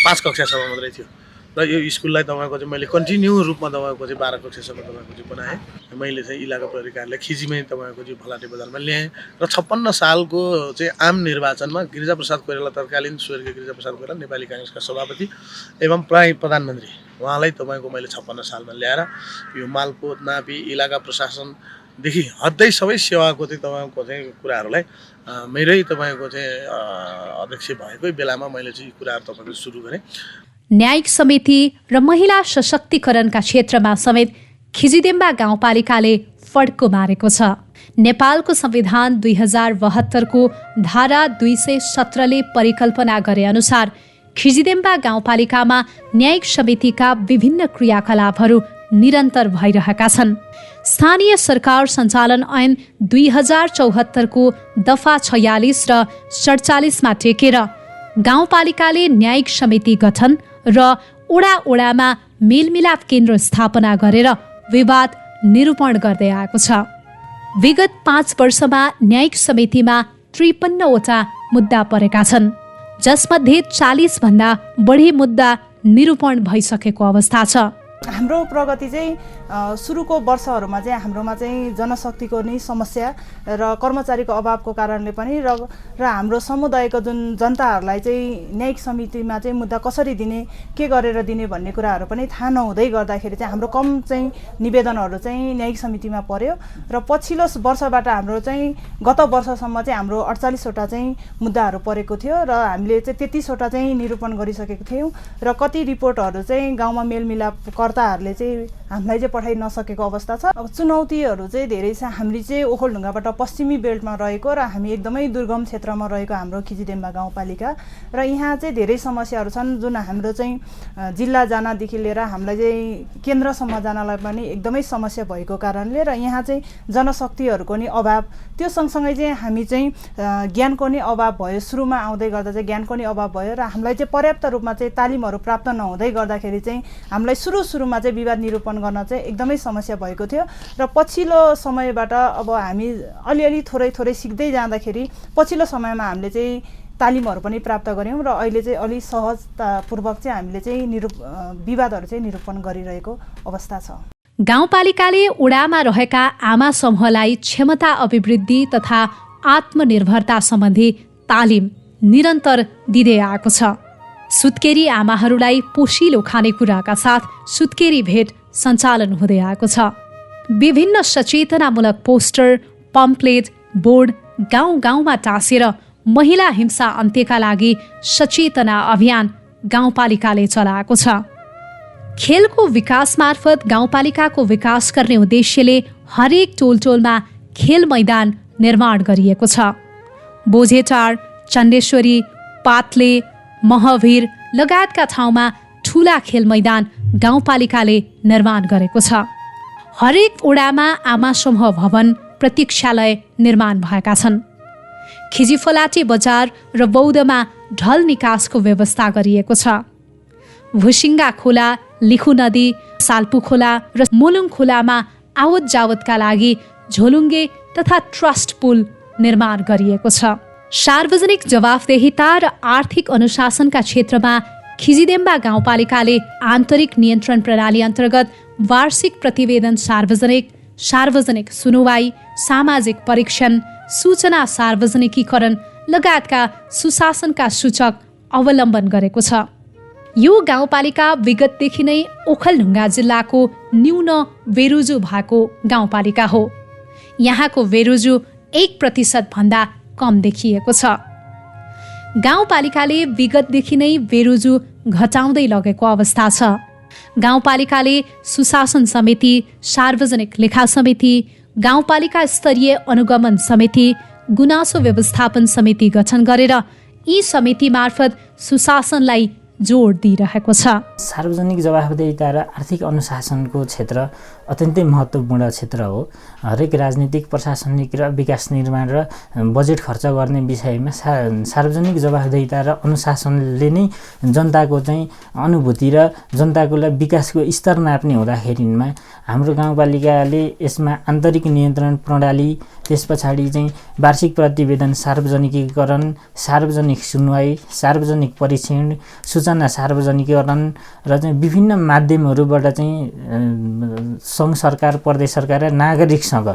5 कक्षासम्म मात्रै थियो। र यो स्कुललाई तपाईँको चाहिँ मैले कन्टिन्यू रूपमा तपाईँको चाहिँ 12 कक्षासम्म तपाईँको चाहिँ बनाएँ। मैले चाहिँ इलाका प्रहरी कार्यालय खिजीमै तपाईँको चाहिँ फलाटे बजारमा ल्याएँ र 56 सालको चाहिँ आम निर्वाचनमा गिरिजाप्रसाद कोइराला, तत्कालीन स्वर्गीय गिरिजाप्रसाद कोइराला नेपाली काङ्ग्रेसका सभापति एवं प्रधानमन्त्री उहाँलाई तपाईँको मैले 56 सालमा ल्याएर यो मालपोत, नापी, इलाका प्रशासनदेखि हदै सबै सेवाको चाहिँ तपाईँको चाहिँ कुराहरूलाई मेरै तपाईँको चाहिँ अध्यक्ष भएकै बेलामा मैले चाहिँ यी कुराहरू तपाईँको सुरु गरेँ। न्यायिक समिति र महिला सशक्तिकरणका क्षेत्रमा समेत खिजिदेम्बा गाउँपालिकाले फड्को मारेको छ। नेपालको संविधान 2072 को धारा 217 ले परिकल्पना गरे अनुसार खिजिदेम्बा गाउँपालिकामा न्यायिक समितिका विभिन्न क्रियाकलापहरू निरन्तर भइरहेका छन्। स्थानीय सरकार सञ्चालन ऐन 2074 को दफा 46 र 47 मा टेकेर गाउँपालिकाले न्यायिक समिति गठन र ओडा-ओडामा मेलमिलाप केन्द्र स्थापना गरेर विवाद निरूपण गर्दै आएको छ। विगत 5 वर्षमा न्यायिक समितिमा 53 वटा मुद्दा परेका छन्, जसमध्ये 40 भन्दा बढी मुद्दा निरूपण भइसकेको अवस्था छ। हाम्रो प्रगति चाहिँ सुरुको वर्षहरूमा चाहिँ हाम्रोमा चाहिँ जनशक्तिको नै समस्या र कर्मचारीको अभावको कारणले पनि र हाम्रो समुदायको जुन जनताहरूलाई चाहिँ न्यायिक समितिमा चाहिँ मुद्दा कसरी दिने, के गरेर दिने भन्ने कुराहरू पनि थाहा नहुँदै गर्दाखेरि चाहिँ हाम्रो कम चाहिँ निवेदनहरू चाहिँ न्यायिक समितिमा पर्यो र पछिल्लो वर्षबाट हाम्रो चाहिँ गत वर्षसम्म चाहिँ हाम्रो 48 वटा चाहिँ मुद्दाहरू परेको थियो र हामीले चाहिँ 33 वटा चाहिँ निरूपण गरिसकेको थियौँ र कति रिपोर्टहरू चाहिँ गाउँमा मेलमिलापकर्ताहरूले चाहिँ हामीलाई चाहिँ पठाइ नसकेको अवस्था छ। अब चुनौतीहरू चाहिँ धेरै छ। हामी चाहिँ ओखलढुङ्गाबाट पश्चिमी बेल्टमा रहेको र हामी एकदमै दुर्गम क्षेत्रमा रहेको हाम्रो खिजिदेम्बा गाउँपालिका र यहाँ चाहिँ धेरै समस्याहरू छन्, जुन हाम्रो चाहिँ जिल्ला जानदेखि लिएर हामीलाई चाहिँ केन्द्रसम्म जानलाई पनि एकदमै समस्या भएको कारणले र यहाँ चाहिँ जनशक्तिहरूको नि अभाव, त्यो सँगसँगै चाहिँ हामी चाहिँ ज्ञानको नि अभाव भयो। सुरुमा आउँदै गर्दा चाहिँ ज्ञानको नि अभाव भयो र हामीलाई चाहिँ पर्याप्त रूपमा चाहिँ तालिमहरू प्राप्त नहुँदै गर्दाखेरि चाहिँ हामीलाई सुरुमा चाहिँ विवाद निरूपण गर्न चाहिँ एकदमै समस्या भएको थियो र पछिल्लो समयबाट अब हामी अलिअलि थोरै सिक्दै जाँदाखेरि पछिल्लो समयमा हामीले चाहिँ तालिमहरू पनि प्राप्त गऱ्यौँ र अहिले चाहिँ अलि सहजतापूर्वक चाहिँ हामीले चाहिँ विवादहरू चाहिँ निरूपण गरिरहेको अवस्था छ। गाउँपालिकाले ओडामा रहेका आमा समूहलाई क्षमता अभिवृद्धि तथा आत्मनिर्भरता सम्बन्धी तालिम निरन्तर दिँदै आएको छ। सुत्केरी आमाहरूलाई पोषिलो खानेकुराका साथ सुत्केरी भेट सञ्चालन हुँदै आएको छ। विभिन्न सचेतनामूलक पोस्टर, पम्पलेट, बोर्ड गाउँ गाउँमा टाँसेर महिला हिंसा अन्त्यका लागि सचेतना अभियान गाउँपालिकाले चलाएको छ। खेलको विकास मार्फत गाउँपालिकाको विकास गर्ने उद्देश्यले हरेक टोलटोलमा खेल मैदान निर्माण गरिएको छ। बोझेटार, चण्डेश्वरी, पातले, महवीर लगायतका ठाउँमा ठूला खेल मैदान गाउँपालिकाले निर्माण गरेको छ। हरेक ओडामा आमा समूह भवन, प्रतीक्षालय निर्माण भएका छन्। खिजीफलाटे बजार र बौद्धमा ढल निकासको व्यवस्था गरिएको छ। भुसिङ्गा खोला, लिखु नदी, साल्पु खोला र मुलुङ खोलामा आवत जावतका लागि झोलुङ्गे तथा ट्रस्ट पुल निर्माण गरिएको छ। सार्वजनिक जवाफदेहिता र आर्थिक अनुशासनका क्षेत्रमा खिजिदेम्बा गाउँपालिकाले आन्तरिक नियन्त्रण प्रणाली अन्तर्गत वार्षिक प्रतिवेदन सार्वजनिक सुनुवाई, सामाजिक परीक्षण, सूचना सार्वजनिकीकरण लगायतका सुशासनका सूचक अवलम्बन गरेको छ। यो गाउँपालिका विगतदेखि नै ओखलढुङ्गा जिल्लाको न्यून बेरोजु भएको गाउँपालिका हो। यहाँको बेरोजु 1% भन्दा कम देखिएको छ। गाउँपालिकाले विगतदेखि नै बेरोजु घटाउँदै लगेको अवस्था छ। गाउँपालिकाले सुशासन समिति, सार्वजनिक लेखा समिति, गाउँपालिका स्तरीय अनुगमन समिति, गुनासो व्यवस्थापन समिति गठन गरेर यी समिति मार्फत सुशासनलाई जोड दिइरहेको छ। सार्वजनिक जवाफदेहिता र आर्थिक अनुशासनको क्षेत्र अत्यन्तै महत्त्वपूर्ण क्षेत्र हो। हरेक राजनीतिक, प्रशासनिक र विकास निर्माण र बजेट खर्च गर्ने विषयमा सार्वजनिक जवाफदेहिता र अनुशासनले नै जनताको चाहिँ अनुभूति र जनताको विकासको स्तर नाप्ने हुँदाखेरिमा हाम्रो गाउँपालिकाले यसमा आन्तरिक नियन्त्रण प्रणाली, त्यस पछाडि चाहिँ वार्षिक प्रतिवेदन सार्वजनिकीकरण, सार्वजनिक सुनवाई, सार्वजनिक परीक्षण, सूचना सूचना सार्वजनिकीकरण र चाहिँ विभिन्न माध्यमहरूबाट चाहिँ सङ्घ सरकार, प्रदेश सरकार र नागरिकसँग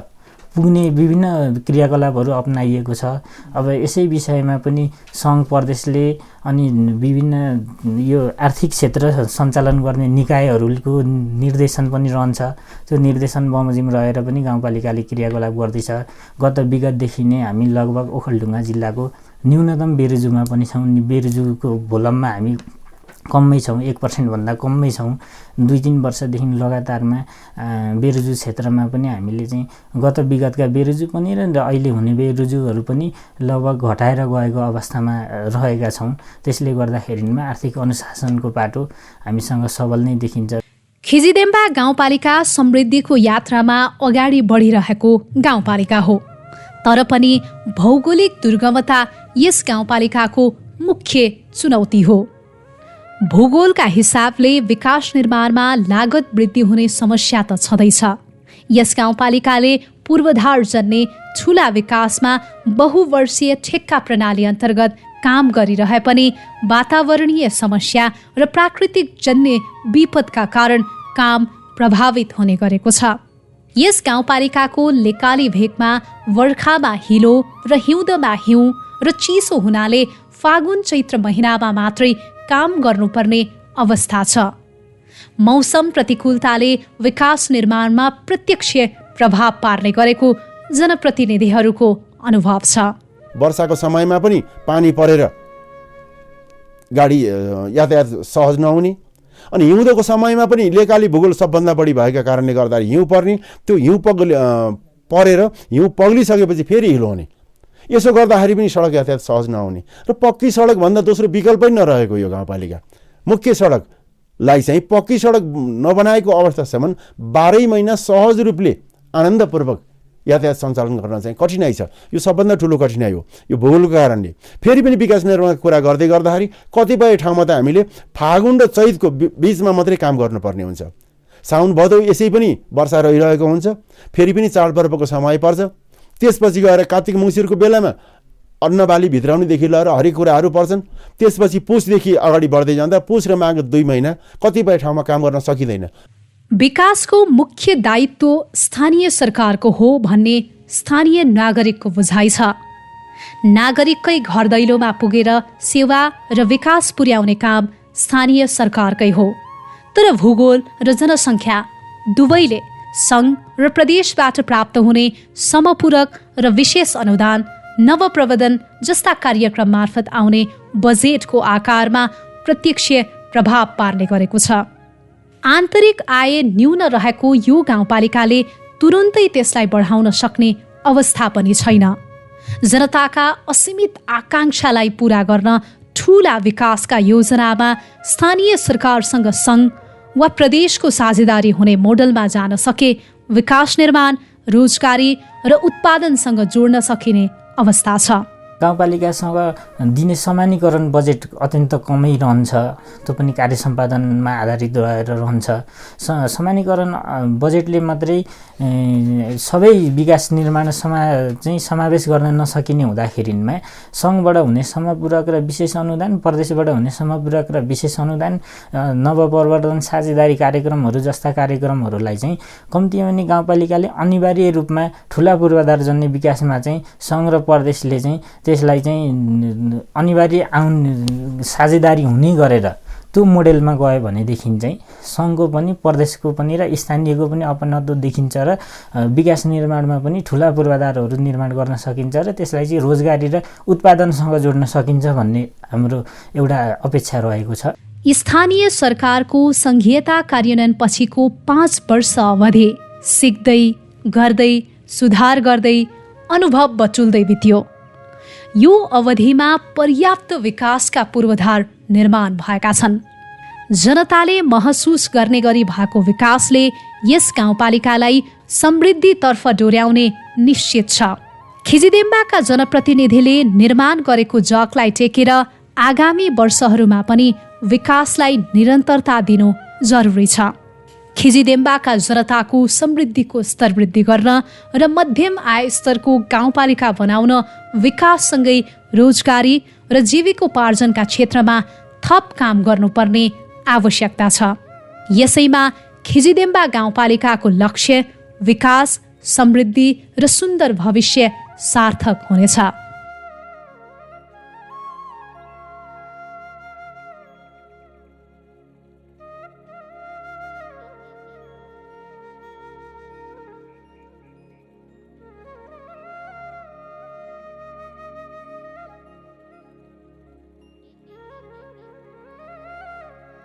पुग्ने विभिन्न क्रियाकलापहरू अपनाइएको छ। अब यसै विषयमा पनि सङ्घ प्रदेशले अनि विभिन्न यो आर्थिक क्षेत्र सञ्चालन गर्ने निकायहरूको निर्देशन पनि रहन्छ। त्यो निर्देशन बमोजिम रहेर पनि गाउँपालिकाले क्रियाकलाप गर्दैछ। गत विगतदेखि नै हामी लगभग ओखलढुङ्गा जिल्लाको न्यूनतम बेरोजुमा पनि छौँ। बेरोजुको भोलममा हामी कम्मै छौँ, 1% भन्दा कम्मै छौँ। 2-3 वर्षदेखि लगातारमा बेरोजु क्षेत्रमा पनि हामीले चाहिँ गत विगतका बेरोजु पनि र अहिले हुने बेरोजुहरू पनि लगभग घटाएर गएको अवस्थामा रहेका छौँ। त्यसले गर्दाखेरिमा आर्थिक अनुशासनको पाटो हामीसँग सबल नै देखिन्छ। खिजिदेम्बा गाउँपालिका समृद्धिको यात्रामा अगाडि बढिरहेको गाउँपालिका हो, तर पनि भौगोलिक दुर्गमता यस गाउँपालिकाको मुख्य चुनौती हो। भूगोलका हिसाबले विकास निर्माणमा लागत वृद्धि हुने समस्या त छँदैछ। यस गाउँपालिकाले पूर्वाधार जन्ने ठूला विकासमा बहुवर्षीय ठेक्का प्रणाली अन्तर्गत काम गरिरहे पनि वातावरणीय समस्या र प्राकृतिक जन्य विपदका कारण काम प्रभावित हुने गरेको छ। यस गाउँपालिकाको लेकाली भेगमा वर्खामा हिलो र हिउँदमा हिउँ र चिसो हुनाले फागुन चैत्र महिनामा मात्रै काम गर्नुपर्ने अवस्था छ। मौसम प्रतिकूलताले विकास निर्माणमा प्रत्यक्ष प्रभाव पार्ने गरेको जनप्रतिनिधिहरूको अनुभव छ। वर्षाको समयमा पनि पानी परेर गाडी यातायात सहज नहुने, अनि हिउँदोको समयमा पनि लेकाली भूगोल सबभन्दा बढी भएका कारणले गर्दा हिउँ पर्ने, त्यो हिउँ परेर हिउँ पग्लिसकेपछि फेरि हिलो हुने। यसो गर्दाखेरि पनि सडक यातायात सहज नहुने र पक्की सडकभन्दा दोस्रो विकल्प नै नरहेको यो गाउँपालिका। मुख्य सडकलाई चाहिँ पक्की सडक नबनाएको अवस्थासम्म 12 महिना सहज रूपले आनन्दपूर्वक यातायात सञ्चालन गर्न चाहिँ कठिनाइ छ। यो सबभन्दा ठुलो कठिनाइ हो यो भूगोलको कारणले। फेरि पनि विकास निर्माणको कुरा गर्दै गर्दाखेरि कतिपय ठाउँमा त हामीले फागुन र चैतको बिचमा मात्रै काम गर्नुपर्ने हुन्छ। साउन भदौ यसै पनि वर्षा रहिरहेको हुन्छ, फेरि पनि चाडपर्वको समय पर्छ। त्यसपछि गएर कार्तिक मङ्सिरको बेलामा अन्नबाली भित्राउनेदेखि लिएर हरेक कुराहरू पर्छन्। त्यसपछि पुसदेखि अगाडि बढ्दै जाँदा पुस र माघ 2 महिना कतिपय ठाउँमा काम गर्न सकिँदैन। विकासको मुख्य दायित्व स्थानीय सरकारको हो भन्ने स्थानीय नागरिकको बुझाइ छ। नागरिककै घर दैलोमा पुगेर सेवा र विकास पुर्याउने काम स्थानीय सरकारकै हो। तर भूगोल र जनसङ्ख्या दुवैले सङ्घ र प्रदेशबाट प्राप्त हुने समपूरक र विशेष अनुदान, नवप्रवर्धन जस्ता कार्यक्रम मार्फत आउने बजेटको आकारमा प्रत्यक्ष प्रभाव पार्ने गरेको छ। आन्तरिक आय न्यून रहेको यो गाउँपालिकाले तुरुन्तै त्यसलाई बढाउन सक्ने अवस्था पनि छैन। जनताका असीमित आकाङ्क्षालाई पूरा गर्न ठूला विकासका योजनामा स्थानीय सरकारसँग सङ्घ वा प्रदेशको साझेदारी हुने मोडलमा जान सके विकास निर्माण, रोजगारी र उत्पादनसँग जोड्न सकिने अवस्था छ। गाउँपालिकासँग दिने समानीकरण बजेट अत्यन्त कमै रहन्छ। त्यो पनि कार्य सम्पादनमा आधारित रहेर रहन्छ। समानीकरण बजेटले मात्रै सबै विकास निर्माण चाहिँ समावेश गर्न नसकिने हुँदाखेरिमा सङ्घबाट हुने समपूरक र विशेष अनुदान, प्रदेशबाट हुने समपूरक र विशेष अनुदान, नवप्रवर्धन साझेदारी कार्यक्रमहरू जस्ता कार्यक्रमहरूलाई चाहिँ कम्तीमा पनि गाउँपालिकाले अनिवार्य रूपमा ठुला पूर्वाधार जन्ने विकासमा चाहिँ सङ्घ र प्रदेशले चाहिँ त्यसलाई चाहिँ अनिवार्य साझेदारी हुने गरेर त्यो मोडेलमा गयो भनेदेखि चाहिँ सङ्घको पनि प्रदेशको पनि र स्थानीयको पनि अपनत्व देखिन्छ र विकास निर्माणमा पनि ठुला पूर्वाधारहरू निर्माण गर्न सकिन्छ र त्यसलाई चाहिँ रोजगारी र उत्पादनसँग जोड्न सकिन्छ भन्ने हाम्रो एउटा अपेक्षा रहेको छ। स्थानीय सरकारको सङ्घीयता कार्यान्वयन पछिको 5 वर्ष अवधि सिक्दै गर्दै सुधार गर्दै अनुभव बटुल्दै बित्यो। यो अवधिमा पर्याप्त विकासका पूर्वाधार निर्माण भएका छन्। जनताले महसुस गर्ने गरी भएको विकासले यस गाउँपालिकालाई समृद्धितर्फ डोर्याउने निश्चित छ। खिजिदेम्बाका जनप्रतिनिधिले निर्माण गरेको जगलाई टेकेर आगामी वर्षहरूमा पनि विकासलाई निरन्तरता दिनु जरुरी छ। खिजिदेम्बाका जनताको समृद्धिको स्तर वृद्धि गर्न र मध्यम आय स्तरको गाउँपालिका बनाउन विकाससँगै रोजगारी र जीविकोपार्जनका क्षेत्रमा थप काम गर्नुपर्ने आवश्यकता छ। यसैमा खिजिदेम्बा गाउँपालिकाको लक्ष्य विकास, समृद्धि र सुन्दर भविष्य सार्थक हुनेछ।